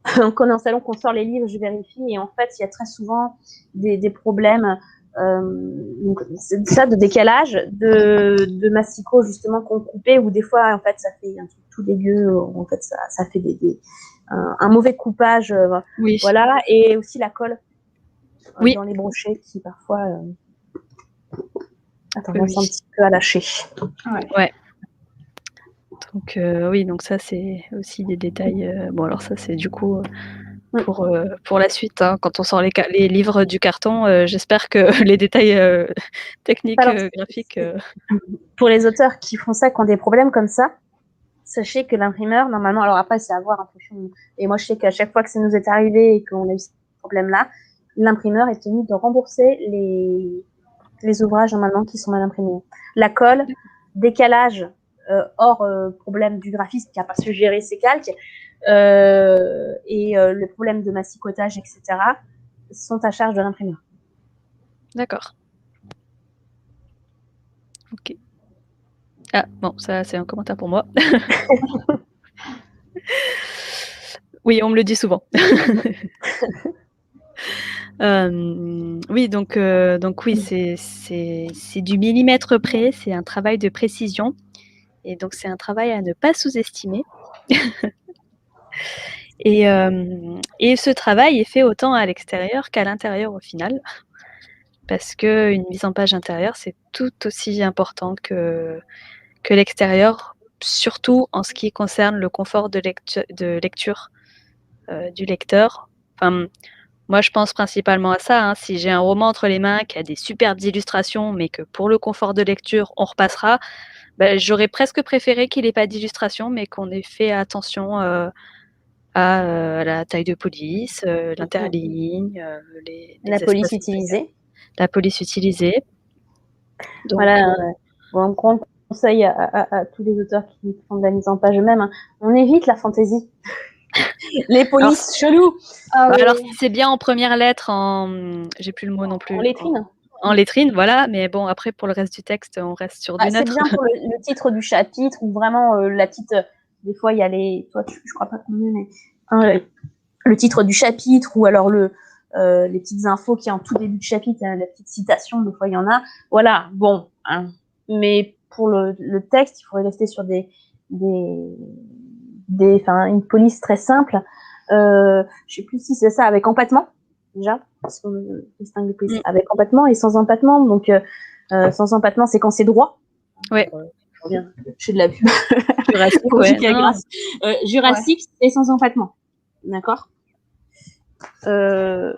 Quand dans le salon qu'on sort les livres, je vérifie et en fait, il y a très souvent des problèmes. Donc, c'est ça de décalage, de masticots justement qu'on coupait ou des fois en fait ça fait un truc tout dégueu. En fait, ça fait un mauvais coupage, Oui. voilà, et aussi la colle Oui. dans les brochets qui parfois a Oui, tendance oui. un petit peu à lâcher. Ouais. Donc oui, donc ça c'est aussi des détails. Bon alors ça c'est du coup pour la suite, hein, quand on sort les livres du carton, j'espère que les détails techniques, Alors, graphiques. pour les auteurs qui font ça, qui ont des problèmes comme ça, sachez que l'imprimeur, normalement, alors après, c'est à voir en fonction. Et moi, je sais qu'à chaque fois que ça nous est arrivé et qu'on a eu ce problème-là, l'imprimeur est tenu de rembourser les ouvrages, normalement, qui sont mal imprimés. La colle, décalage, hors problème du graphiste qui n'a pas su gérer ses calques, et le problème de masticotage, etc., sont à charge de l'imprimeur. D'accord. Ok. Ah bon, ça c'est un commentaire pour moi. Oui, on me le dit souvent. Oui, donc oui, c'est du millimètre près, c'est un travail de précision et donc c'est un travail à ne pas sous-estimer. Et ce travail est fait autant à l'extérieur qu'à l'intérieur au final, parce qu'une mise en page intérieure, c'est tout aussi important que l'extérieur, surtout en ce qui concerne le confort de lecture du lecteur. Enfin, moi, je pense principalement à ça, hein. Si j'ai un roman entre les mains qui a des superbes illustrations, mais que pour le confort de lecture, on repassera, j'aurais presque préféré qu'il n'ait pas d'illustration, mais qu'on ait fait attention à la taille de police, l'interligne, la les police espaces, utilisée. la police utilisée. Donc, Voilà, bon, un grand conseil à tous les auteurs qui font de la mise en page eux-mêmes, hein. On évite la fantaisie. Les polices chelous. Alors, si c'est bien en première lettre, j'ai plus le mot non plus. En lettrine. En lettrine, voilà. Mais bon, après, pour le reste du texte, on reste sur du C'est neutre. bien pour le titre du chapitre ou vraiment la petite. Des fois, il y a les. Toi, je crois pas combien, mais le titre du chapitre ou alors les petites infos qui en tout début de chapitre, la petite citation, des fois il y en a. Voilà, bon. Hein. Mais pour le texte, il faudrait rester sur une police très simple. Je sais plus si c'est ça, avec empattement, déjà, parce qu'on distingue les polices avec empattement et sans empattement. Donc, sans empattement, c'est quand c'est droit. Ouais. Je reviens, je fais de la pub. Jurassique, ouais. Jurassique, c'est sans empattement. D'accord. C'est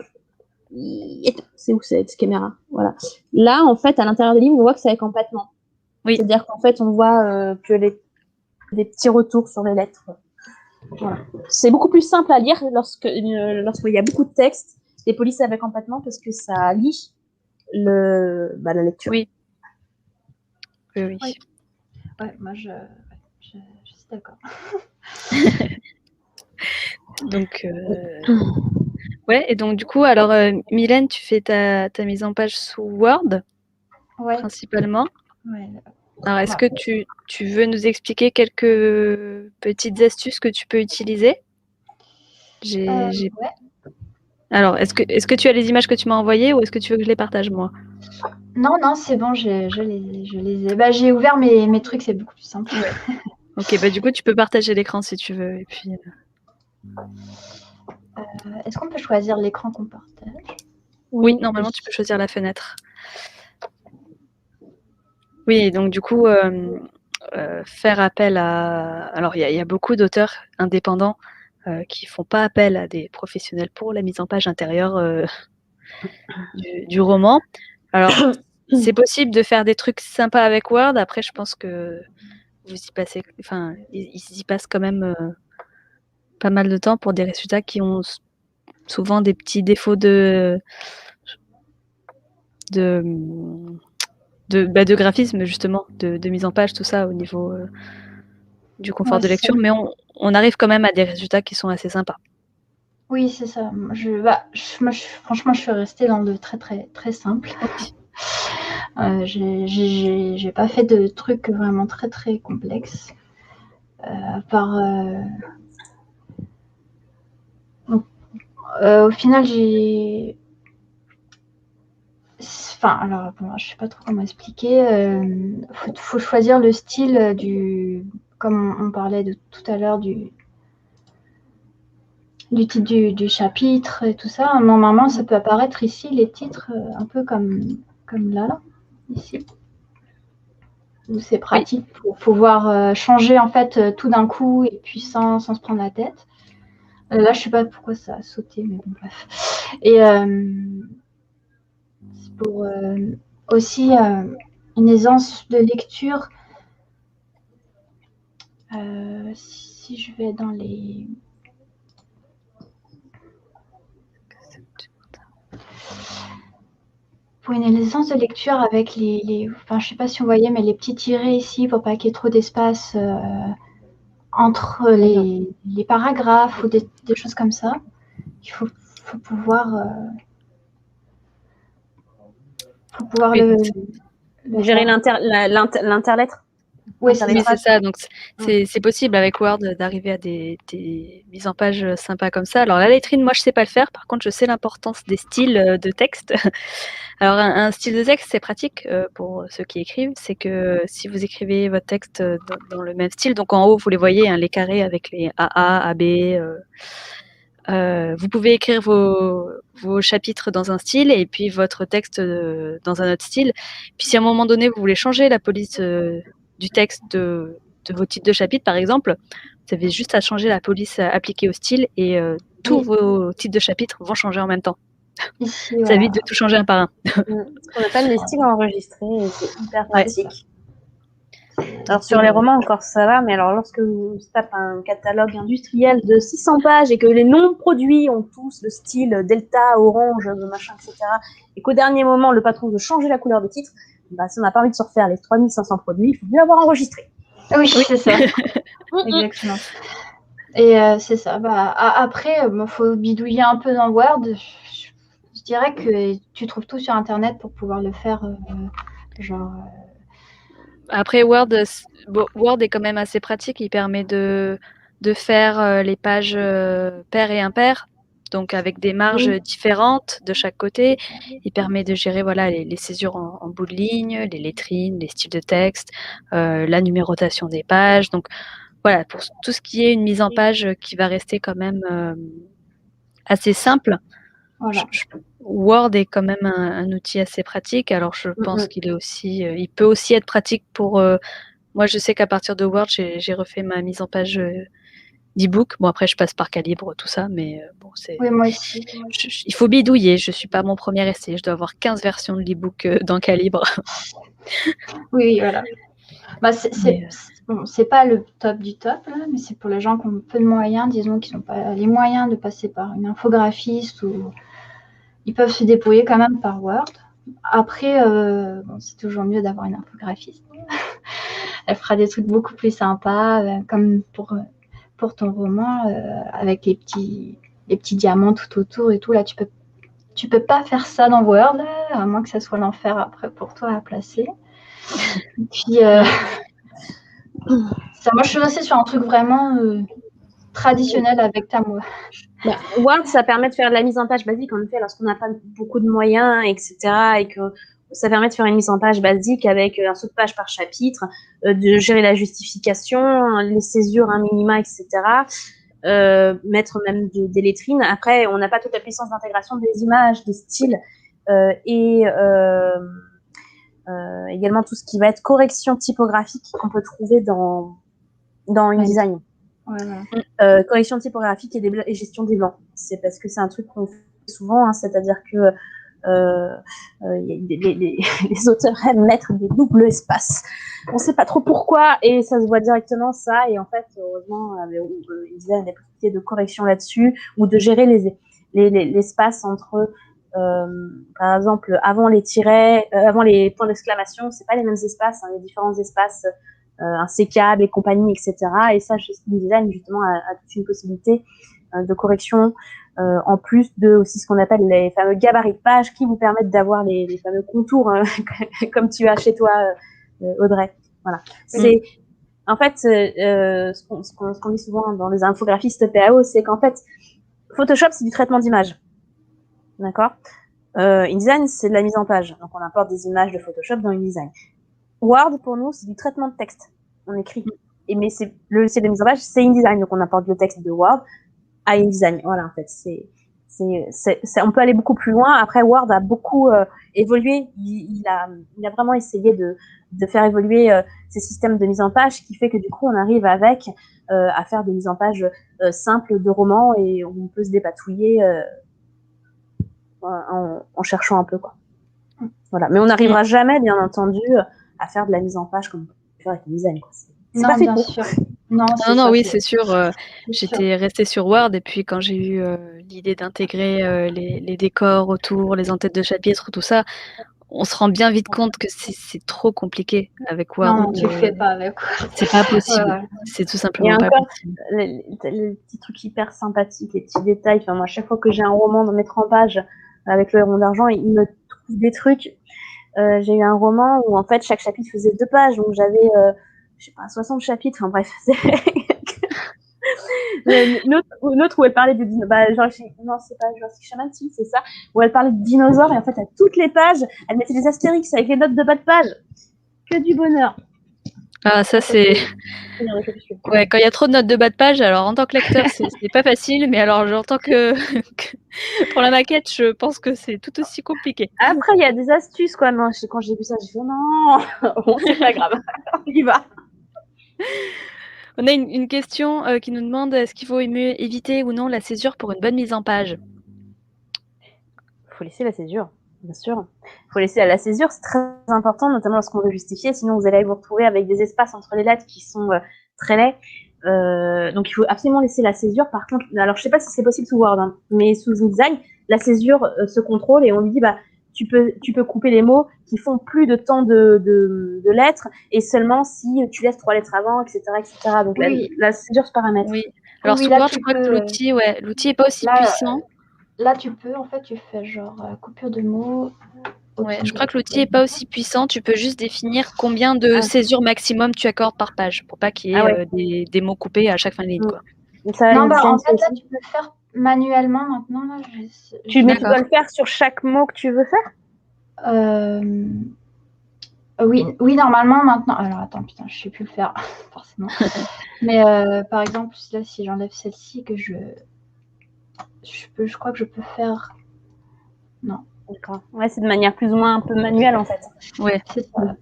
où cette caméra? Voilà. Là, en fait, à l'intérieur du livre, on voit que c'est avec empattement. Oui. C'est-à-dire qu'en fait, on voit que des petits retours sur les lettres. Voilà. C'est beaucoup plus simple à lire lorsqu'il y a beaucoup de texte, des polices avec empattement, parce que ça lie la lecture. Oui. Oui. Ouais, moi, je suis d'accord. Donc, ouais, et donc du coup, alors Mylène, tu fais ta mise en page sous Word, principalement. Ouais. Alors, est-ce que tu veux nous expliquer quelques petites astuces que tu peux utiliser? Ouais. Alors, est-ce que tu as les images que tu m'as envoyées ou est-ce que tu veux que je les partage moi? Non, c'est bon, je les ai. J'ai ouvert mes trucs, c'est beaucoup plus simple. Ouais. Ok, du coup, tu peux partager l'écran si tu veux. Et puis, est-ce qu'on peut choisir l'écran qu'on partage? Oui, normalement, tu peux choisir la fenêtre. Oui, donc du coup, faire appel à... Alors, il y a beaucoup d'auteurs indépendants qui ne font pas appel à des professionnels pour la mise en page intérieure du roman. Alors, c'est possible de faire des trucs sympas avec Word. Après, je pense que ils y passent quand même pas mal de temps pour des résultats qui ont souvent des petits défauts de graphisme, justement, de mise en page, tout ça, au niveau du confort de lecture, mais on arrive quand même à des résultats qui sont assez sympas. Oui, c'est ça. Franchement, je suis restée dans le très, très, très simple. J'ai pas fait de trucs vraiment très, très complexes. À part... au final, j'ai... Enfin, alors, bon, je sais pas trop comment expliquer. Faut choisir le style comme on parlait de tout à l'heure du titre du chapitre et tout ça. Normalement, ça peut apparaître ici, les titres, un peu comme là, ici. Où c'est pratique pour pouvoir changer, en fait, tout d'un coup et puis sans se prendre la tête. Là, je sais pas pourquoi ça a sauté, mais bon, bref. Et pour aussi une aisance de lecture, si je vais dans les... Pour une aisance de lecture avec enfin, je sais pas si vous voyez, mais les petits tirets ici pour pas qu'il y ait trop d'espace entre les paragraphes ou des choses comme ça. Il faut pouvoir... gérer l'interlettre. Oui, c'est ça. Donc, c'est possible avec Word d'arriver à des mises en page sympas comme ça. Alors, la lettrine, moi, je sais pas le faire. Par contre, je sais l'importance des styles de texte. Alors, un style de texte, c'est pratique pour ceux qui écrivent. C'est que si vous écrivez votre texte dans le même style, donc en haut, vous les voyez, hein, les carrés avec les AA, AB. Vous pouvez écrire vos chapitres dans un style et puis votre texte dans un autre style. Puis si à un moment donné, vous voulez changer la police du texte de vos titres de chapitres, par exemple, vous avez juste à changer la police appliquée au style et tous vos titres de chapitres vont changer en même temps. Ici, ça évite de tout changer un par un. Ce qu'on appelle les styles enregistrés, et c'est hyper pratique. Alors sur les romans encore ça va, mais alors lorsque vous tapez un catalogue industriel de 600 pages et que les noms produits ont tous le style Delta, Orange, machin, etc., et qu'au dernier moment le patron veut changer la couleur de titre, bah, si on n'a pas envie de se refaire les 3500 produits, il faut mieux avoir enregistré. Oui, c'est ça. Exactement. Et c'est ça. Bah, après, il faut bidouiller un peu dans Word. Je dirais que tu trouves tout sur Internet pour pouvoir le faire. Après, Word est quand même assez pratique. Il permet de faire les pages paires et impaires, donc avec des marges différentes de chaque côté. Il permet de gérer les césures en bout de ligne, les lettrines, les styles de texte, la numérotation des pages. Donc voilà, pour tout ce qui est une mise en page qui va rester quand même assez simple. Voilà. Word est quand même un outil assez pratique. Alors je pense qu'il est aussi, il peut aussi être pratique pour. Moi, je sais qu'à partir de Word, j'ai refait ma mise en page d'e-book. Bon, après, je passe par Calibre, tout ça, mais bon, c'est. Oui, moi aussi. Il faut bidouiller. Je suis pas mon premier essai. Je dois avoir 15 versions de l'e-book dans Calibre. Oui, voilà. Bah, c'est pas le top du top, là, mais c'est pour les gens qui ont peu de moyens, disons, qui n'ont pas les moyens de passer par une infographiste ou ils peuvent se débrouiller quand même par Word. Après, c'est toujours mieux d'avoir une infographiste. Elle fera des trucs beaucoup plus sympas, comme pour ton roman, avec les petits diamants tout autour et tout. Là, tu peux pas faire ça dans Word, là, à moins que ça soit l'enfer après pour toi à placer. Et puis, moi, je suis restée sur un truc vraiment traditionnel avec ta moi. Bah, Word, ça permet de faire de la mise en page basique, en effet, lorsqu'on n'a pas beaucoup de moyens, etc., et que ça permet de faire une mise en page basique avec un saut de page par chapitre, de gérer la justification, les césures, un minima, etc., mettre même des lettrines. Après, on n'a pas toute la puissance d'intégration des images, des styles, et également tout ce qui va être correction typographique qu'on peut trouver dans InDesign. Voilà. Correction typographique et gestion des blancs. C'est parce que c'est un truc qu'on fait souvent, hein, c'est-à-dire que les auteurs aiment mettre des doubles espaces. On ne sait pas trop pourquoi, et ça se voit directement ça. Et en fait, heureusement, il y a des possibilités de correction là-dessus, ou de gérer l'espace entre, par exemple, avant les tirets, avant les points d'exclamation, c'est pas les mêmes espaces, hein, il y a différents espaces, un sécable et compagnie, etc. Et ça, InDesign justement a toute une possibilité de correction, en plus de aussi ce qu'on appelle les fameux gabarits de page qui vous permettent d'avoir les fameux contours, hein, comme tu as chez toi, Audrey. Voilà. C'est en fait ce qu'on dit souvent dans les infographistes PAO, c'est qu'en fait Photoshop c'est du traitement d'image, d'accord. InDesign c'est de la mise en page, donc on importe des images de Photoshop dans InDesign. Word pour nous c'est du traitement de texte, on écrit, mais c'est le logiciel de mise en page c'est InDesign, donc on importe le texte de Word à InDesign. Voilà, en fait, on peut aller beaucoup plus loin. Après, Word a beaucoup évolué. Il a vraiment essayé de faire évoluer ces systèmes de mise en page, qui fait que du coup, on arrive avec à faire des mises en page simples de romans, et on peut se dépatouiller en cherchant un peu, quoi. Voilà. Mais on n'arrivera jamais, bien entendu, à faire de la mise en page comme on peut faire avec InDesign, quoi. Non, pas fait bien pour. sûr. Non, Oui, c'est sûr. J'étais restée sur Word, et puis quand j'ai eu l'idée d'intégrer les décors autour, les en-têtes de chapitre, tout ça, on se rend bien vite compte que c'est trop compliqué avec Word. Non, tu le fais pas avec Word. C'est pas possible. Ouais. C'est tout simplement pas possible. Les petits trucs hyper sympathiques, les petits détails. Enfin, moi, à chaque fois que j'ai un roman dans mes 30 pages avec le Héron d'argent, il me trouve des trucs. J'ai eu un roman où en fait chaque chapitre faisait 2 pages, donc j'avais je sais pas 60 chapitres. Enfin bref. Une autre où elle parlait de non, c'est pas Jurassic Shaman, si, c'est ça, où elle parlait de dinosaures, et en fait à toutes les pages elle mettait des astérix avec les notes de bas de page. Que du bonheur. Ah, ça c'est ouais, quand il y a trop de notes de bas de page, alors en tant que lecteur c'est pas facile, mais alors en tant que pour la maquette, je pense que c'est tout aussi compliqué. Après il y a des astuces, quoi. Non, quand j'ai vu ça, j'ai fait non, bon, c'est pas grave, on y va. On a une question qui nous demande: est-ce qu'il faut mieux éviter ou non la césure pour une bonne mise en page? Il faut laisser la césure, bien sûr. Il faut laisser la césure, c'est très important, notamment lorsqu'on veut justifier, sinon vous allez vous retrouver avec des espaces entre les lettres qui sont très laids. Donc il faut absolument laisser la césure. Par contre, alors je sais pas si c'est possible sous Word, hein, mais sous InDesign, la césure se contrôle, et on lui dit tu peux couper les mots qui font plus de tant de lettres, et seulement si tu laisses 3 lettres avant, etc. Donc oui. la césure se paramètre. Oui. Alors sous Word, je crois que l'outil est pas aussi puissant. Là, tu peux, en fait, tu fais genre coupure de mots. Ouais, je crois que l'outil est pas aussi puissant. Tu peux juste définir combien de césures maximum tu accordes par page, pour pas qu'il y ait des mots coupés à chaque fin de ligne, quoi. Non, en fait, là, tu peux le faire manuellement maintenant. Là, tu dois le faire sur chaque mot que tu veux faire. Oui, normalement maintenant. Alors attends, putain, je sais plus le faire forcément. Mais par exemple, là, si j'enlève celle-ci, que je crois que je peux faire. Non. D'accord. Ouais, c'est de manière plus ou moins un peu manuelle, en fait. Ouais, c'est ça.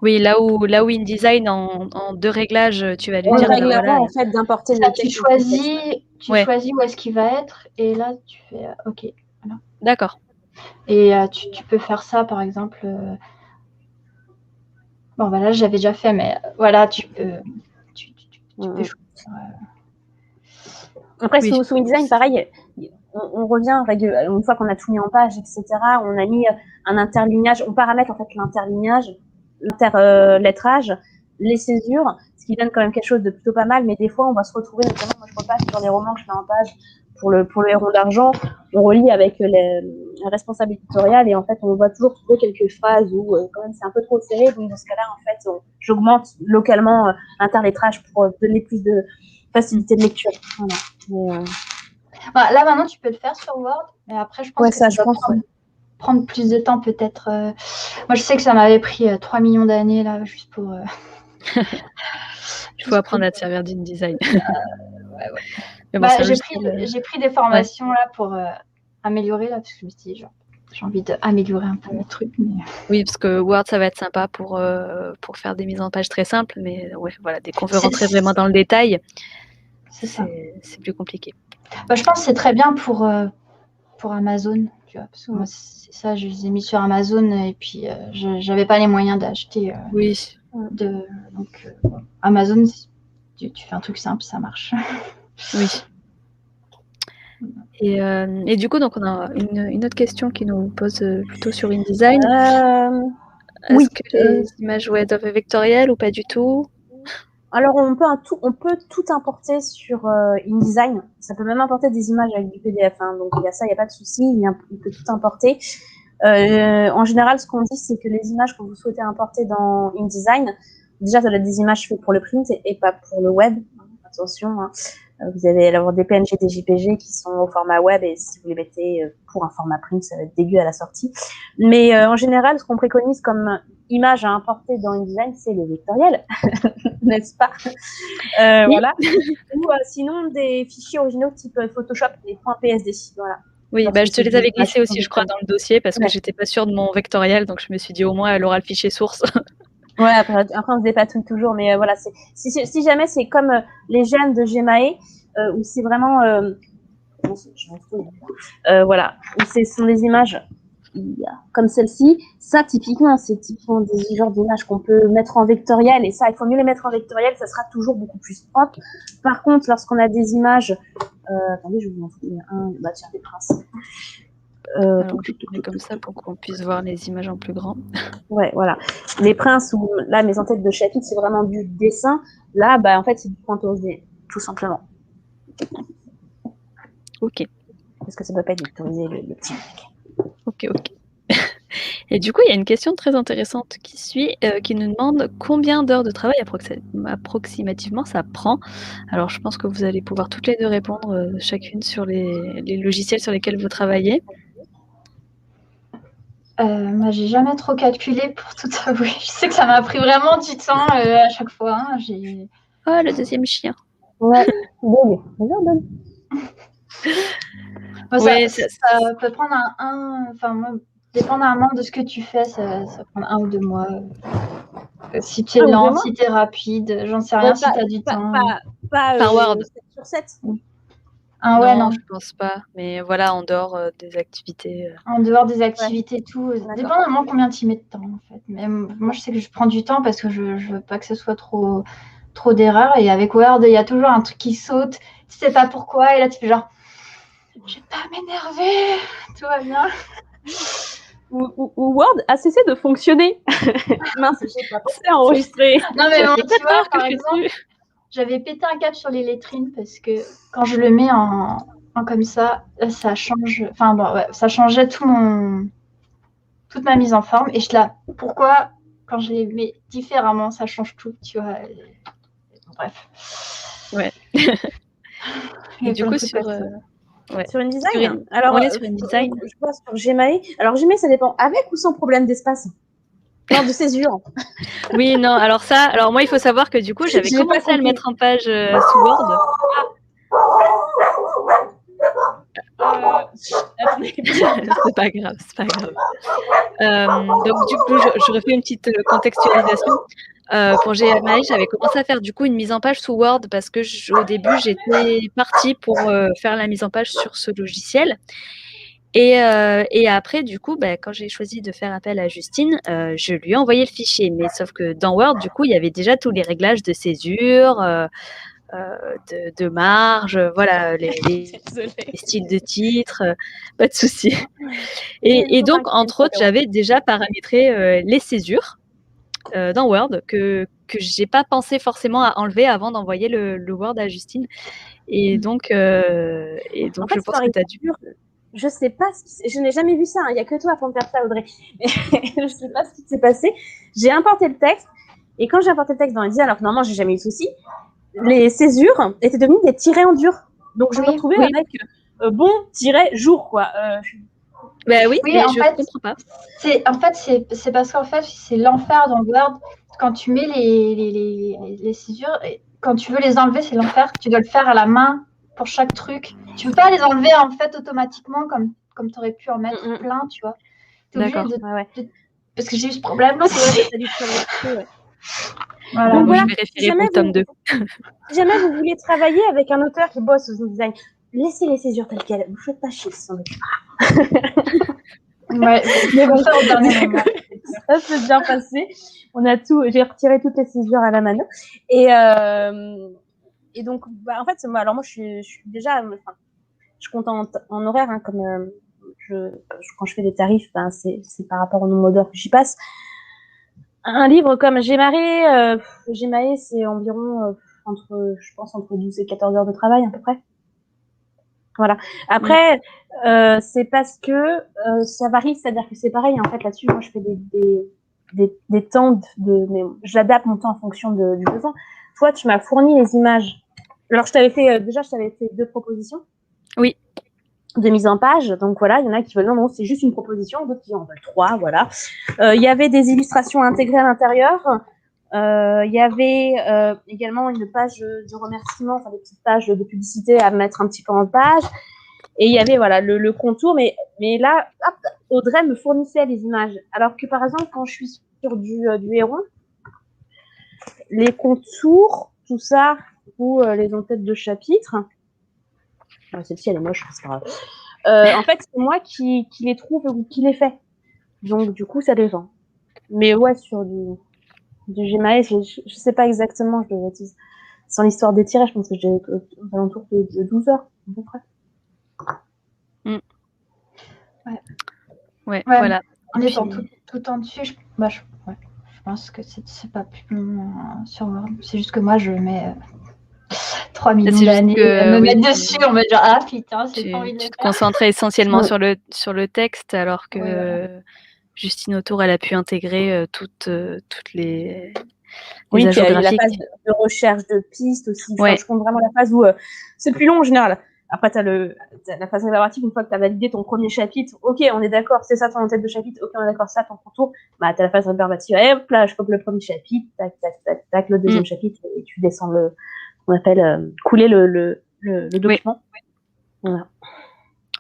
Oui, là où InDesign, en 2 réglages, tu vas lui dire. En fait, d'importer le texte. Tu choisis où est-ce qu'il va être, et là, tu fais OK. Voilà. D'accord. Et tu peux faire ça, par exemple. Bon, voilà, j'avais déjà fait, mais voilà, tu peux choisir. Après, sous InDesign, pareil, on revient une fois qu'on a tout mis en page, etc. On a mis un interlignage, on paramètre en fait l'interlignage, l'interlettrage, les césures, ce qui donne quand même quelque chose de plutôt pas mal. Mais des fois, on va se retrouver, notamment moi je repasse sur les romans que je fais en page pour le Héron d'argent, on relie avec la responsable éditoriale, et en fait on va toujours trouver quelques phrases où quand même c'est un peu trop serré. Donc dans ce cas-là, en fait, j'augmente localement l'interlettrage pour donner plus de facilité de lecture. Voilà. Là maintenant tu peux le faire sur Word, mais après je pense que ça va prendre plus de temps peut-être. Moi je sais que ça m'avait pris 3 millions d'années là juste pour. Il faut apprendre à te servir d'InDesign. Bon, j'ai pris des formations là pour améliorer là, parce que je me suis dit j'ai envie d'améliorer un peu mes trucs. Mais... Oui, parce que Word ça va être sympa pour faire des mises en page très simples, mais ouais, voilà, dès qu'on veut rentrer vraiment dans le détail, c'est plus compliqué. Je pense que c'est très bien pour Amazon. tu vois, parce que moi, c'est ça, je les ai mis sur Amazon et puis j'avais pas les moyens d'acheter. Oui. Donc, Amazon, tu fais un truc simple, ça marche. Oui. Et du coup, donc on a une autre question qui nous pose plutôt sur InDesign. Est-ce que les images doivent être vectorielles ou pas du tout? Alors, on peut tout importer sur InDesign. Ça peut même importer des images avec du PDF. Hein. Donc, il y a ça, il n'y a pas de souci. Il peut tout importer. En général, ce qu'on dit, c'est que les images que vous souhaitez importer dans InDesign, déjà, ça doit être des images faites pour le print et pas pour le web. Attention, hein. Vous allez avoir des PNG, des JPG qui sont au format web et si vous les mettez pour un format print, ça va être dégueu à la sortie. Mais en général, ce qu'on préconise comme image à importer dans InDesign, c'est les vectoriels, n'est-ce pas? Voilà. Ou sinon des fichiers originaux type Photoshop, les .psd. Voilà. Oui, je te les avais glissés aussi, je crois, dans le dossier parce que j'étais pas sûre de mon vectoriel, donc je me suis dit au moins elle aura le fichier source. Ouais, après on se dépatouille toujours, mais voilà, si jamais c'est comme les gemmes de Gemae, où c'est vraiment voilà, où ce sont des images comme celle-ci, ça typiquement c'est typiquement des genres d'images qu'on peut mettre en vectoriel, et ça il faut mieux les mettre en vectoriel, ça sera toujours beaucoup plus propre. Par contre, lorsqu'on a des images, attendez, je vais vous montrer tiens, des princes. Alors, je mets comme ça pour qu'on puisse voir les images en plus grand. Ouais, voilà. Les princes, ou là, mes en-têtes de chapitre, c'est vraiment du dessin. Là, en fait, c'est du .osd, tout simplement. Ok. Parce que ça ne peut pas être vectorisé, le petit mec. Ok. Et du coup, il y a une question très intéressante qui nous demande combien d'heures de travail approximativement ça prend. Alors, je pense que vous allez pouvoir toutes les deux répondre chacune sur les logiciels sur lesquels vous travaillez. J'ai jamais trop calculé pour tout avouer. Je sais que ça m'a pris vraiment du temps à chaque fois. Hein. Oh, le deuxième chien. Ouais, ça peut prendre dépendamment de ce que tu fais, ça prend 1 ou 2 mois. Si tu es lent, si tu es rapide, j'en sais rien, si tu as du temps. Pas Word. 7 sur 7. Non, je pense pas. Mais voilà, en dehors des activités. En dehors des activités, tout. Dépendamment combien tu mets de temps, en fait. Mais moi, je sais que je prends du temps parce que je veux pas que ce soit trop d'erreurs. Et avec Word, il y a toujours un truc qui saute. Tu sais pas pourquoi. Et là, tu fais genre, je vais pas m'énerver. Tout va bien. Ou Word a cessé de fonctionner. Mince, j'ai pas pensé à enregistrer. Non, mais tu vois, par exemple, j'avais pété un câble sur les lettrines parce que quand je le mets en comme ça change. Enfin, ça changeait toute ma mise en forme. Et je là, pourquoi quand je les mets différemment, ça change tout, tu vois. Bref. Ouais. Et du coup, sur InDesign. Alors, sur InDesign. Je vois sur Gemae. Alors, Gemae, ça dépend avec ou sans problème d'espace. Non, de césure. Oui, non, alors moi, il faut savoir que du coup, j'avais commencé à le mettre en page sous Word. C'est pas grave. Donc, du coup, je refais une petite contextualisation. Pour GMI, j'avais commencé à faire du coup une mise en page sous Word parce que au début, j'étais partie pour faire la mise en page sur ce logiciel. Et après, du coup, quand j'ai choisi de faire appel à Justine, je lui ai envoyé le fichier. Mais sauf que dans Word, du coup, il y avait déjà tous les réglages de césure, de marge, voilà, les styles de titre, pas de souci. Et donc, entre autres, j'avais déjà paramétré les césures dans Word que j'ai pas pensé forcément à enlever avant d'envoyer le Word à Justine. Et donc, je pense que tu as dû... Je sais pas je n'ai jamais vu ça, il n'y a que toi pour me faire ça, Audrey. Je sais pas ce qui s'est passé. J'ai importé le texte, et quand j'ai importé le texte dans InDesign, alors que normalement j'ai jamais eu de souci, les césures étaient devenues des tirets en dur. Donc je me retrouvais avec bon-jour, quoi. Oui, mais je comprends pas. En fait, c'est parce qu'en fait, c'est l'enfer dans Word. Quand tu mets les césures, quand tu veux les enlever, c'est l'enfer. Tu dois le faire à la main pour chaque truc. Tu peux pas les enlever en fait automatiquement comme tu aurais pu en mettre plein, tu vois. D'accord. Parce que j'ai eu ce problème là. Voilà. Donc, je vais référer pour le tome 2. Si jamais vous voulez travailler avec un auteur qui bosse sous InDesign, laissez les césures telles quelles. Vous faites pas chier, ça Ouais, mais bon, ça au dernier moment. ça s'est bien passé. J'ai retiré toutes les césures à la mano. Et donc, en fait, alors moi, je suis déjà, je compte en horaire, hein, comme quand je fais des tarifs, c'est par rapport au nombre d'heures que j'y passe. Un livre comme Gémaré, c'est environ je pense entre 12 et 14 heures de travail à peu près. Voilà. Après, c'est parce que ça varie, c'est-à-dire que c'est pareil. En fait, là-dessus, moi, je fais des temps mais j'adapte mon temps en fonction du besoin. Toi, tu m'as fourni les images. Alors, je t'avais fait 2 propositions. Oui. De mise en page. Donc voilà, il y en a qui veulent non, c'est juste une proposition, d'autres qui en veulent 3, voilà. Il y avait des illustrations intégrées à l'intérieur. Il y avait également une page de remerciement, des petites pages de publicité à mettre un petit peu en page. Et il y avait voilà le contour, mais là, hop, Audrey me fournissait les images. Alors que par exemple, quand je suis sur du héron, les contours, tout ça, ou les entêtes de chapitre, celle-ci elle est moche, c'est pas grave. En fait, c'est moi qui les trouve ou qui les fait. Donc du coup, ça dépend. Mais ouais, sur du Gmail, je sais pas exactement, je le dis. Sans l'histoire des tirets, je pense que j'ai aux alentours de 12 heures, à peu près. Ouais, voilà. En étant tout en dessus, je pense que c'est pas plus long sur Word. C'est juste que moi, je mets 3 millions d'années à me mettre dessus. On me dit ah putain, c'est pas envie de le faire. Tu te concentrais essentiellement sur le texte, alors que Justine Autour, elle a pu intégrer toutes les oui, ajouts puis il y a graphiques. la phase de recherche de pistes aussi. Ouais. Je compte vraiment la phase où c'est plus long en général. Après, t'as la phase rébarbative, une fois que tu as validé ton premier chapitre, ok, on est d'accord, c'est ça ton tête de chapitre, ok, on est d'accord, ça ton contour, bah, tu as la phase rébarbative, et hop là, je coupe le premier chapitre, tac, tac, tac, tac, le deuxième chapitre, et tu descends on appelle couler le document. Oui. Voilà.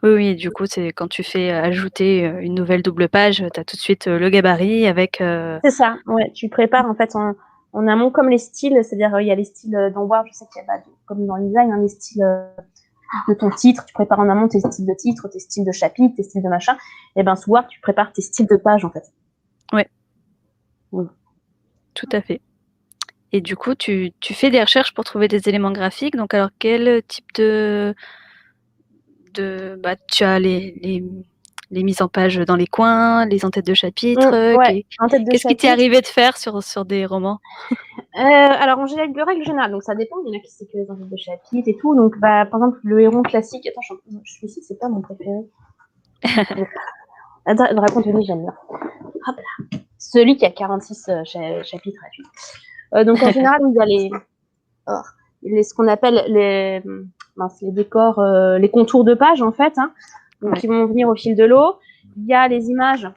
Oui, du coup, c'est quand tu fais ajouter une nouvelle double page, tu as tout de suite le gabarit avec... C'est ça, ouais, tu prépares en fait en amont comme les styles, c'est-à-dire il y a les styles dans Word, je sais qu'il y a comme dans le design, les styles de ton titre, tu prépares en amont tes styles de titre, tes styles de chapitre, tes styles de machin, et ben sous Word, tu prépares tes styles de page en fait. Ouais. Tout à fait. Et du coup, tu fais des recherches pour trouver des éléments graphiques. Donc, alors, quel type tu as les mises en page dans les coins, les en-têtes de chapitre. Ouais, en-tête de Qu'est-ce qui t'est arrivé de faire sur des romans? Alors, en général, de règle générale, donc ça dépend. Il y en a qui c'est que les en-têtes de chapitre et tout. Donc, par exemple, le héron classique. Attends, je suis ici, c'est pas mon préféré. Attends, raconte une j'aime bien. Hop là. Celui qui a 46 chapitres à suite. Donc, en général, il y a ce qu'on appelle les décors, les contours de page, en fait, hein, donc qui vont venir au fil de l'eau. Il y a les images,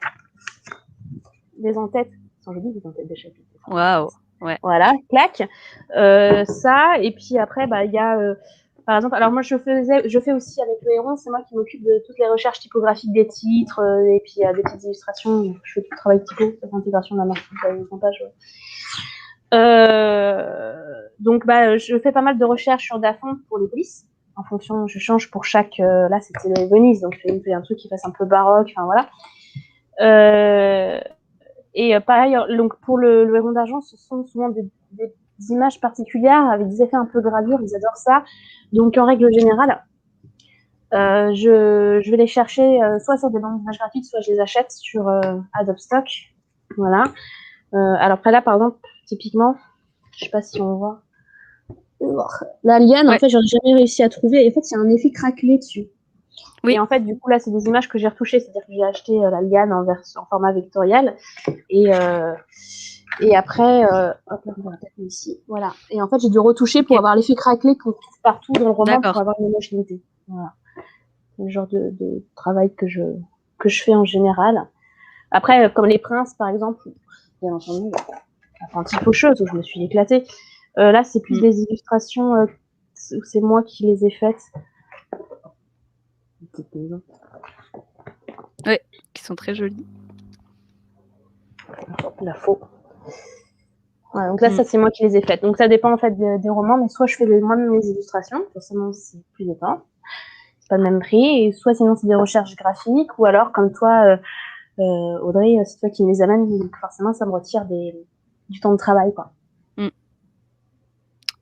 des en-têtes, des en-têtes de chapitres. Waouh, ouais. Voilà, clac. Ça, et puis après, il y a, par exemple, alors moi je fais aussi avec le héron, c'est moi qui m'occupe de toutes les recherches typographiques des titres, et puis des petites illustrations. Je fais tout le travail typo, l'intégration de la marque en page. Donc, je fais pas mal de recherches sur Dafont pour les polices. En fonction, je change pour chaque. Là, c'était les Venise, donc je fais un truc qui fasse un peu baroque. Enfin voilà. Et pareil, donc pour le héron d'argent, ce sont souvent des images particulières avec des effets un peu gravures. Ils adorent ça. Donc en règle générale, je vais les chercher soit sur des banques d'images graphiques, soit je les achète sur Adobe Stock. Voilà. Alors après là, par exemple, typiquement. Je sais pas si on voit. La liane, en fait, j'aurais jamais réussi à trouver. Et en fait, il y a un effet craquelé dessus. Oui. Et en fait, du coup, là, c'est des images que j'ai retouchées. C'est-à-dire que j'ai acheté la liane en format vectoriel. Et après, hop là, on va peut-être ici. Voilà. Et en fait, j'ai dû retoucher pour avoir l'effet craquelé qu'on trouve partout dans le roman pour avoir une homogénéité. Voilà. C'est le genre de travail que je fais en général. Après, comme les princes, par exemple, bien entendu, un petit peu chose où je me suis éclatée. Là, c'est plus des illustrations où c'est moi qui les ai faites. Oui, qui sont très jolies. La faux. Ouais, donc là, ça, c'est moi qui les ai faites. Donc ça dépend en fait des romans, mais soit je fais moi-même les illustrations, forcément c'est plus de temps. pas le même prix, et soit sinon c'est des recherches graphiques, ou alors comme toi, Audrey, c'est toi qui me les amènes, donc forcément ça me retire du temps de travail, quoi.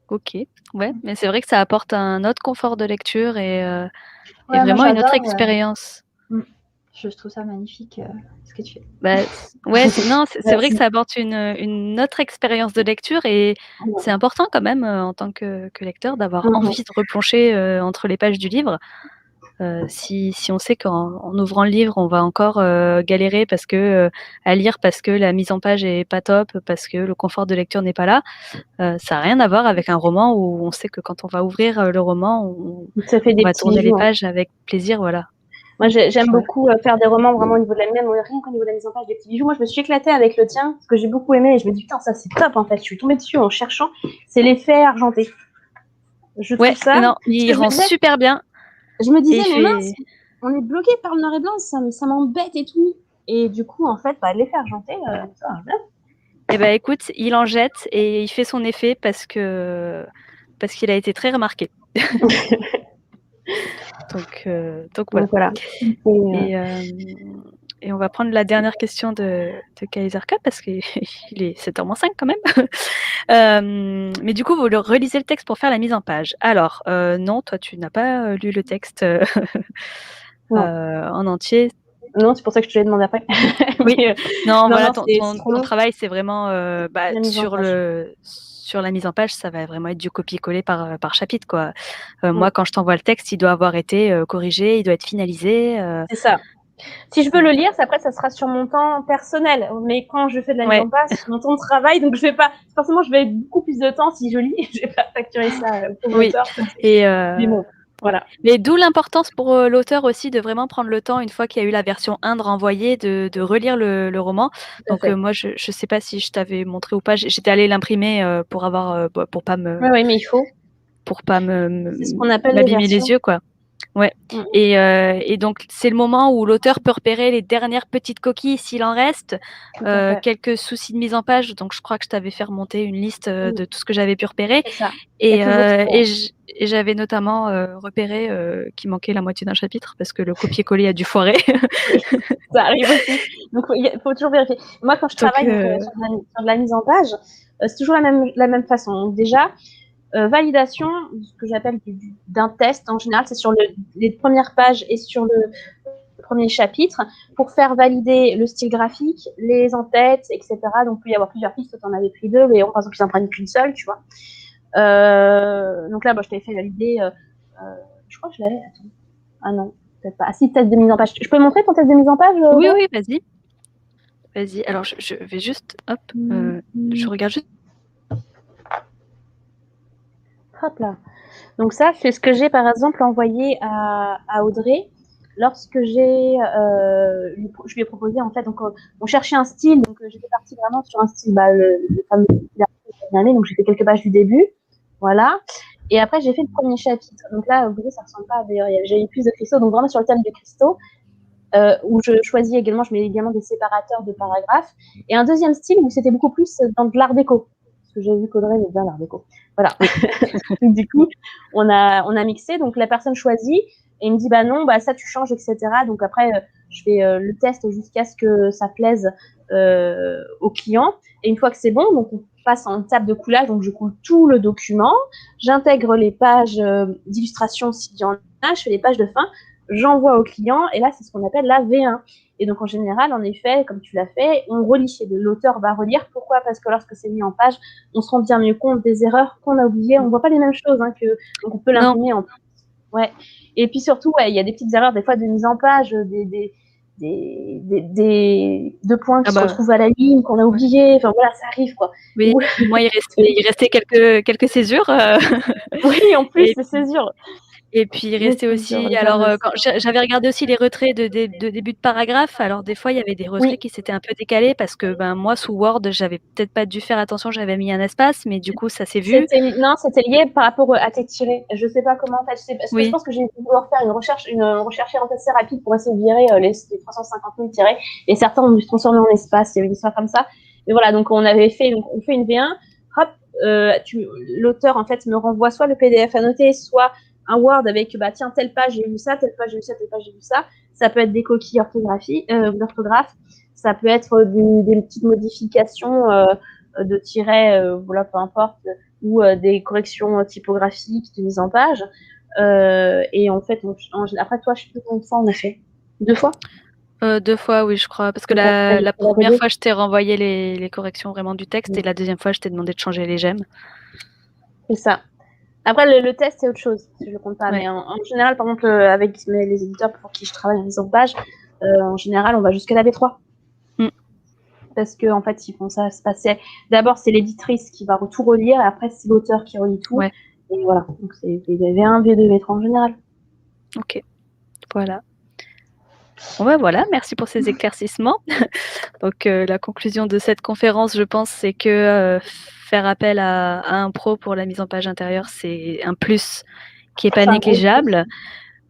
Ok, ouais, mais c'est vrai que ça apporte un autre confort de lecture et Ouais, moi, vraiment une autre j'adore, expérience. je trouve ça magnifique, ce que tu fais. Bah, ouais, non, c'est vrai que Merci. ça apporte une autre expérience de lecture et c'est important quand même, en tant que lecteur d'avoir envie de replonger, entre les pages du livre. Si on sait qu'en ouvrant le livre, on va encore galérer parce que à lire parce que la mise en page est pas top, parce que le confort de lecture n'est pas là, ça a rien à voir avec un roman où on sait que quand on va ouvrir le roman, on Ça fait des va petits tourner les bijoux, hein. pages avec plaisir, voilà. Moi, j'aime Ouais. beaucoup faire des romans vraiment au niveau de la même, rien qu'au niveau de la mise en page des petits bijoux. Moi, je me suis éclatée avec le tien, parce que j'ai beaucoup aimé, et je me dis, putain, ça c'est top en fait. Je suis tombée dessus en cherchant. C'est l'effet argenté. Je trouve Ouais, ça. non, Parce il que rend super bien je me et disais, il mais mince, fait on est bloqué par le noir et blanc, ça m'embête et tout. Et du coup, en fait, l'effet argenté, ça marche bien. eh ben écoute, il en jette et il fait son effet parce qu'il a été très remarqué. Donc voilà. Donc voilà. Et on va prendre la dernière question de Kaiserka parce qu'il est 7h-5 quand même. Mais du coup, vous relisez le texte pour faire la mise en page. Alors, non, toi, tu n'as pas lu le texte en entier. Non, c'est pour ça que je te l'ai demandé après. Oui. Mais, Non, voilà, c'est trop ton long. travail, c'est vraiment La mise en page. sur la mise en page, ça va vraiment être du copier-coller par chapitre, quoi. Moi, quand je t'envoie le texte, il doit avoir été corrigé, il doit être finalisé. C'est ça. Si je veux le lire, après, ça sera sur mon temps personnel. Mais quand je fais de la mise Ouais. en page, c'est mon temps de travail, donc je vais pas, forcément, je vais avoir beaucoup plus de temps si je lis. Je vais pas facturer ça au Oui. auteur. Et Mais bon, voilà. mais d'où l'importance pour l'auteur aussi de vraiment prendre le temps, une fois qu'il y a eu la version 1 de renvoyer, de relire le roman. Donc moi, je sais pas si je t'avais montré ou pas. J'étais allée l'imprimer pour avoir, pour pas Oui, mais il faut. C'est ce qu'on appelle les m'abîmer les versions. yeux, quoi. Ouais. Et donc c'est le moment où l'auteur peut repérer les dernières petites coquilles s'il en reste, quelques soucis de mise en page. Donc je crois que je t'avais fait remonter une liste de tout ce que j'avais pu repérer. C'est ça. Et j'avais notamment repéré qu'il manquait la moitié d'un chapitre parce que le copier-coller a dû foirer. Ça arrive aussi. Donc il faut toujours vérifier. Moi, quand je travaille sur de la mise en page, c'est toujours la même façon. Donc déjà, validation, ce que j'appelle d'un test en général, c'est sur les premières pages et sur le premier chapitre pour faire valider le style graphique, les en-têtes, etc. Donc, il peut y avoir plusieurs pistes. Tu en avais pris 2, mais par exemple, ils en prennent qu'une seule, tu vois. Donc là, je t'avais fait valider. Je crois que je l'avais. Attends. Ah non, peut-être pas. Ah si, test de mise en page. Je peux montrer ton test de mise en page Oui, vas-y. Vas-y. Alors, je vais juste. Hop. Je regarde juste. Hop là. Donc ça, c'est ce que j'ai par exemple envoyé à Audrey lorsque je lui ai proposé en fait, donc on cherchait un style, donc j'étais partie vraiment sur un style, le fameux donc j'ai fait quelques pages du début, voilà, et après j'ai fait le premier chapitre. Donc là, vous voyez, ça ressemble pas, d'ailleurs, j'ai eu plus de cristaux, donc vraiment sur le thème des cristaux, où je choisis également, je mets également des séparateurs de paragraphes, et un deuxième style où c'était beaucoup plus dans de l'art déco, parce que j'ai vu qu'Audrey aimait bien l'art déco. Voilà. Du coup, on a mixé, donc la personne choisit, et il me dit, non, ça tu changes, etc. Donc après, je fais le test jusqu'à ce que ça plaise au client, et une fois que c'est bon, donc on passe en table de coulage, donc je coule tout le document, j'intègre les pages d'illustration s'il y en a, je fais les pages de fin, j'envoie au client, et là, c'est ce qu'on appelle la V1. Et donc, en général, en effet, comme tu l'as fait, on relit. L'auteur va relire. Pourquoi ? Parce que lorsque c'est mis en page, on se rend bien mieux compte des erreurs qu'on a oubliées. On ne voit pas les mêmes choses, donc on peut l'imprimer en plus. Ouais. Et puis surtout, il y a des petites erreurs, des fois, de mise en page, des points qui se retrouvent à la ligne, qu'on a oublié. Enfin, voilà, ça arrive, quoi. Oui, moi, il restait quelques césures. Oui, en plus, les césures. Et puis il restait aussi, alors quand j'avais regardé aussi les retraits de début de paragraphe, alors des fois il y avait des retraits qui s'étaient un peu décalés parce que moi sous Word j'avais peut-être pas dû faire attention, j'avais mis un espace, mais du coup ça s'est vu. C'était lié par rapport à tes tirés. Je sais pas comment parce que je pense que j'ai dû vouloir faire une recherche assez rapide pour essayer de virer les 350 000 tirés, et certains ont dû se transformer en espace. Il y avait des histoires comme ça. Et voilà, donc on fait une V1. Hop, l'auteur en fait me renvoie soit le PDF annoté, soit un Word avec, tiens, telle page j'ai vu ça, telle page j'ai vu ça, telle page j'ai vu ça. Ça peut être des coquilles d'orthographe. Ça peut être des petites modifications de tirets, voilà, peu importe, ou des corrections typographiques de mise en page. Et en fait, après toi, je sais plus combien de fois on a fait. 2 fois 2 fois, oui, je crois. Parce que la première fois, je t'ai renvoyé les corrections vraiment du texte, et la deuxième fois, je t'ai demandé de changer les gemmes. C'est ça. Après, le test, c'est autre chose, si je ne le compte pas. Ouais. Mais en général, par exemple, avec les éditeurs pour qui je travaille en mise en page, en général, on va jusqu'à la V3. Parce qu'en fait, ils font ça se passer. D'abord, c'est l'éditrice qui va tout relire, et après, c'est l'auteur qui relit tout. Ouais. Et voilà. Donc, c'est V1, V2, V3 en général. Ok. Voilà. Bon, ben voilà, merci pour ces éclaircissements. Donc, la conclusion de cette conférence, je pense, c'est que faire appel à un pro pour la mise en page intérieure, c'est un plus qui n'est pas négligeable.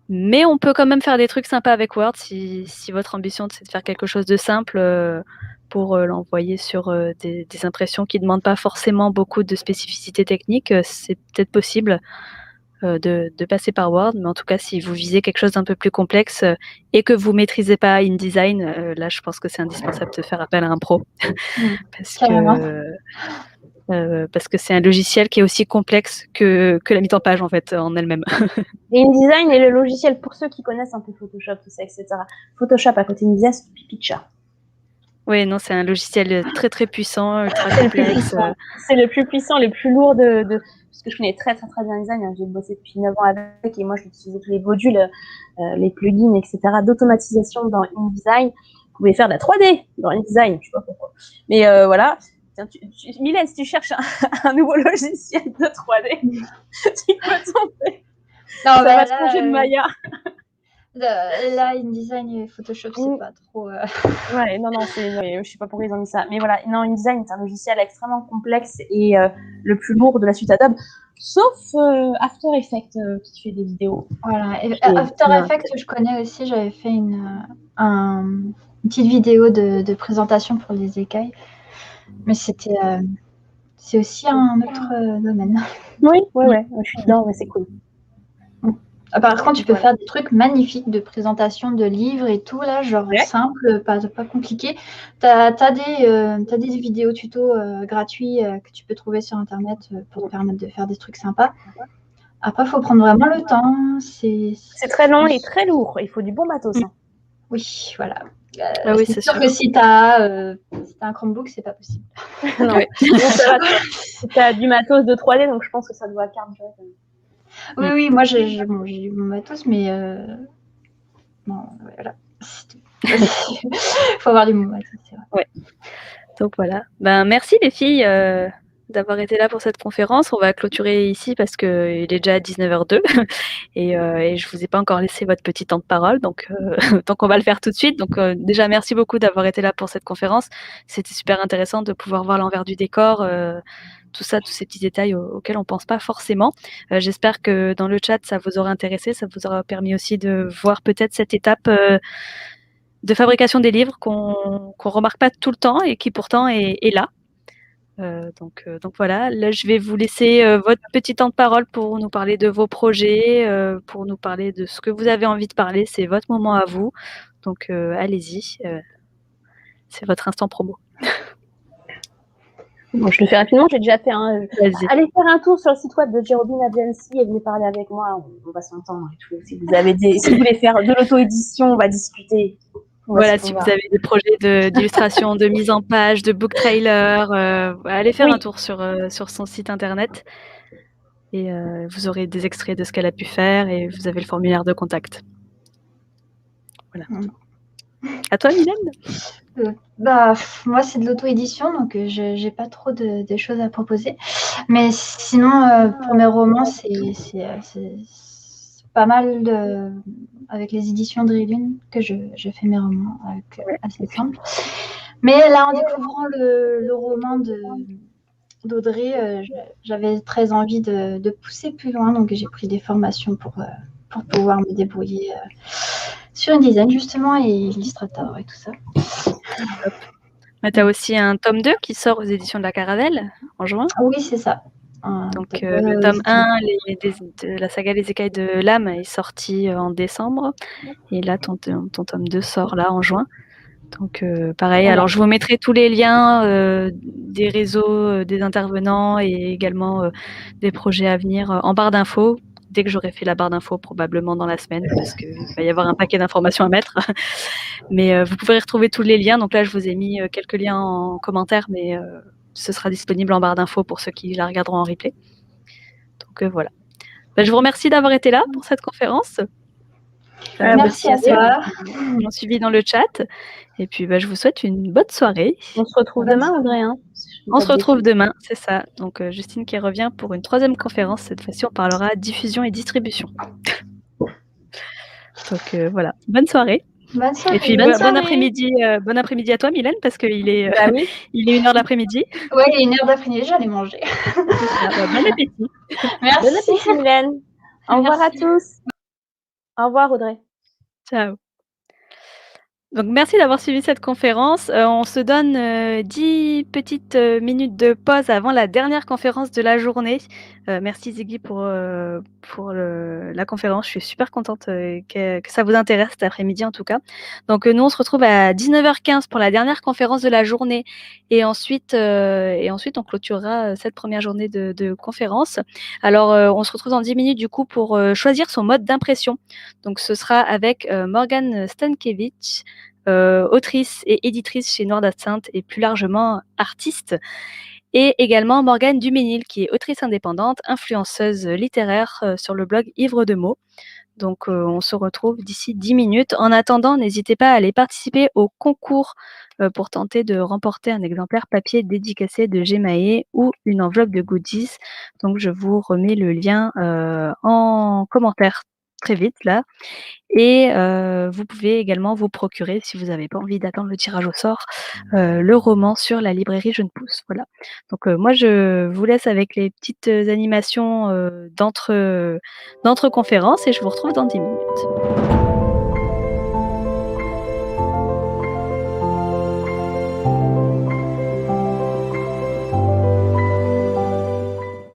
Mais on peut quand même faire des trucs sympas avec Word si votre ambition, c'est de faire quelque chose de simple pour l'envoyer sur des impressions qui ne demandent pas forcément beaucoup de spécificité technique. C'est peut-être possible de passer par Word, mais en tout cas, si vous visez quelque chose d'un peu plus complexe et que vous ne maîtrisez pas InDesign, là, je pense que c'est indispensable de faire appel à un pro. Parce que c'est un logiciel qui est aussi complexe que la mise en page, en fait, en elle-même. Et InDesign est le logiciel, pour ceux qui connaissent un peu Photoshop, tout ça, etc. Photoshop à côté d'InDesign, c'est pipi de chat. Oui, non, c'est un logiciel très, très puissant, ultra complexe. C'est le plus puissant, le plus lourd parce que je connais très, très, très bien InDesign. Hein. J'ai bossé depuis 9 ans avec, et moi, j'utilisais tous les modules, les plugins, etc., d'automatisation dans InDesign. Vous pouvez faire de la 3D dans InDesign, je sais pas pourquoi. Mais voilà. Tiens, Mylène, si tu cherches un nouveau logiciel de 3D, tu peux tomber. Non, ça va changer de Maya. Là, InDesign et Photoshop, c'est pas trop... Ouais, non, je sais pas pourquoi ils ont mis ça. Mais voilà, non, InDesign, c'est un logiciel extrêmement complexe et le plus lourd de la suite Adobe, sauf After Effects qui fait des vidéos. Voilà, et After Effects, je connais aussi, j'avais fait une petite vidéo de présentation pour les écailles, mais c'est aussi un autre domaine. Oui, je suis dedans, mais c'est cool. Par contre, tu peux faire des trucs magnifiques de présentation de livres et tout, là, genre simple, pas compliqué. Tu as des vidéos tutos gratuits que tu peux trouver sur Internet pour te permettre de faire des trucs sympas. Après, il faut prendre vraiment le temps. C'est très long et très lourd. Il faut du bon matos. Hein. Oui, voilà. Oui, c'est sûr que si tu as un Chromebook, c'est pas possible. Non. Si tu as du matos de 3D, donc je pense que ça doit carburer. Oui, moi j'ai du bon matos, mais bon, voilà. Il faut avoir du bon matos, c'est vrai. Ouais. Donc voilà. Ben, merci les filles d'avoir été là pour cette conférence. On va clôturer ici parce qu'il est déjà 19h02 et je ne vous ai pas encore laissé votre petit temps de parole. Donc on va le faire tout de suite. Donc déjà, merci beaucoup d'avoir été là pour cette conférence. C'était super intéressant de pouvoir voir l'envers du décor. Tout ça, tous ces petits détails auxquels on ne pense pas forcément. J'espère que dans le chat, ça vous aura intéressé. Ça vous aura permis aussi de voir peut-être cette étape de fabrication des livres qu'on remarque pas tout le temps et qui pourtant est là. Donc voilà, là je vais vous laisser votre petit temps de parole pour nous parler de vos projets, pour nous parler de ce que vous avez envie de parler. C'est votre moment à vous. Donc allez-y, c'est votre instant promo. Bon, je le fais rapidement, j'ai déjà fait allez faire un tour sur le site web de Jerobin Agency et venez parler avec moi, on va s'entendre et tout. Si vous voulez faire de l'auto-édition, on va discuter. Voilà, si vous avez des projets d'illustration, de mise en page, de book trailer, allez faire un tour sur son site internet et vous aurez des extraits de ce qu'elle a pu faire et vous avez le formulaire de contact. Voilà. À toi, Mylène ? Moi, c'est de l'auto-édition, donc je n'ai pas trop de choses à proposer. Mais sinon, pour mes romans, c'est pas mal avec les éditions de Drylune que je fais mes romans assez simple. Mais là, en découvrant le roman d'Audrey, j'avais très envie de pousser plus loin, donc j'ai pris des formations pour pouvoir me débrouiller sur InDesign justement et Illustrator et tout ça. Tu as aussi un tome 2 qui sort aux éditions de la Caravelle en juin. Oui, c'est ça. Donc le tome 1 de la saga Les Écailles de l'âme est sorti en décembre. Et là, ton tome 2 sort là en juin. Donc pareil, alors je vous mettrai tous les liens des réseaux, des intervenants et également des projets à venir en barre d'infos, dès que j'aurai fait la barre d'infos, probablement dans la semaine, parce qu'il va y avoir un paquet d'informations à mettre. Mais vous pouvez retrouver tous les liens. Donc là, je vous ai mis quelques liens en commentaire, mais ce sera disponible en barre d'infos pour ceux qui la regarderont en replay. Donc voilà. Je vous remercie d'avoir été là pour cette conférence. Merci à toi. Qui m'ont suivi dans le chat. Et puis, je vous souhaite une bonne soirée. On se retrouve demain, Audrey. On se retrouve demain, c'est ça. Donc, Justine qui revient pour une 3e conférence. Cette fois-ci, on parlera diffusion et distribution. Donc, voilà. Bonne soirée. Bonne soirée. Et puis, bon après-midi à toi, Mylène, parce qu'il est, il est 1h de l'après-midi. Oui, il est 1h d'après-midi, j'allais manger. Bon appétit. Merci. Bon appétit, Mylène. Au revoir à tous. Au revoir, Audrey. Ciao. Donc, merci d'avoir suivi cette conférence. On se donne 10 petites minutes de pause avant la dernière conférence de la journée. Merci Ziggy pour la conférence. Je suis super contente que ça vous intéresse cet après-midi en tout cas. Donc, nous, on se retrouve à 19h15 pour la dernière conférence de la journée. Et ensuite on clôturera cette première journée de conférence. Alors, on se retrouve dans 10 minutes du coup pour choisir son mode d'impression. Donc, ce sera avec Morgane Stankiewicz, autrice et éditrice chez Noir d'Absinthe et plus largement artiste. Et également Morgane Duménil, qui est autrice indépendante, influenceuse littéraire sur le blog Ivre de mots. Donc, on se retrouve d'ici 10 minutes. En attendant, n'hésitez pas à aller participer au concours pour tenter de remporter un exemplaire papier dédicacé de Gemae ou une enveloppe de goodies. Donc, je vous remets le lien en commentaire très vite là. Et vous pouvez également vous procurer, si vous n'avez pas envie d'attendre le tirage au sort, le roman sur la librairie Jeune Pousse. Voilà. Donc moi, je vous laisse avec les petites animations d'entre conférences et je vous retrouve dans 10 minutes.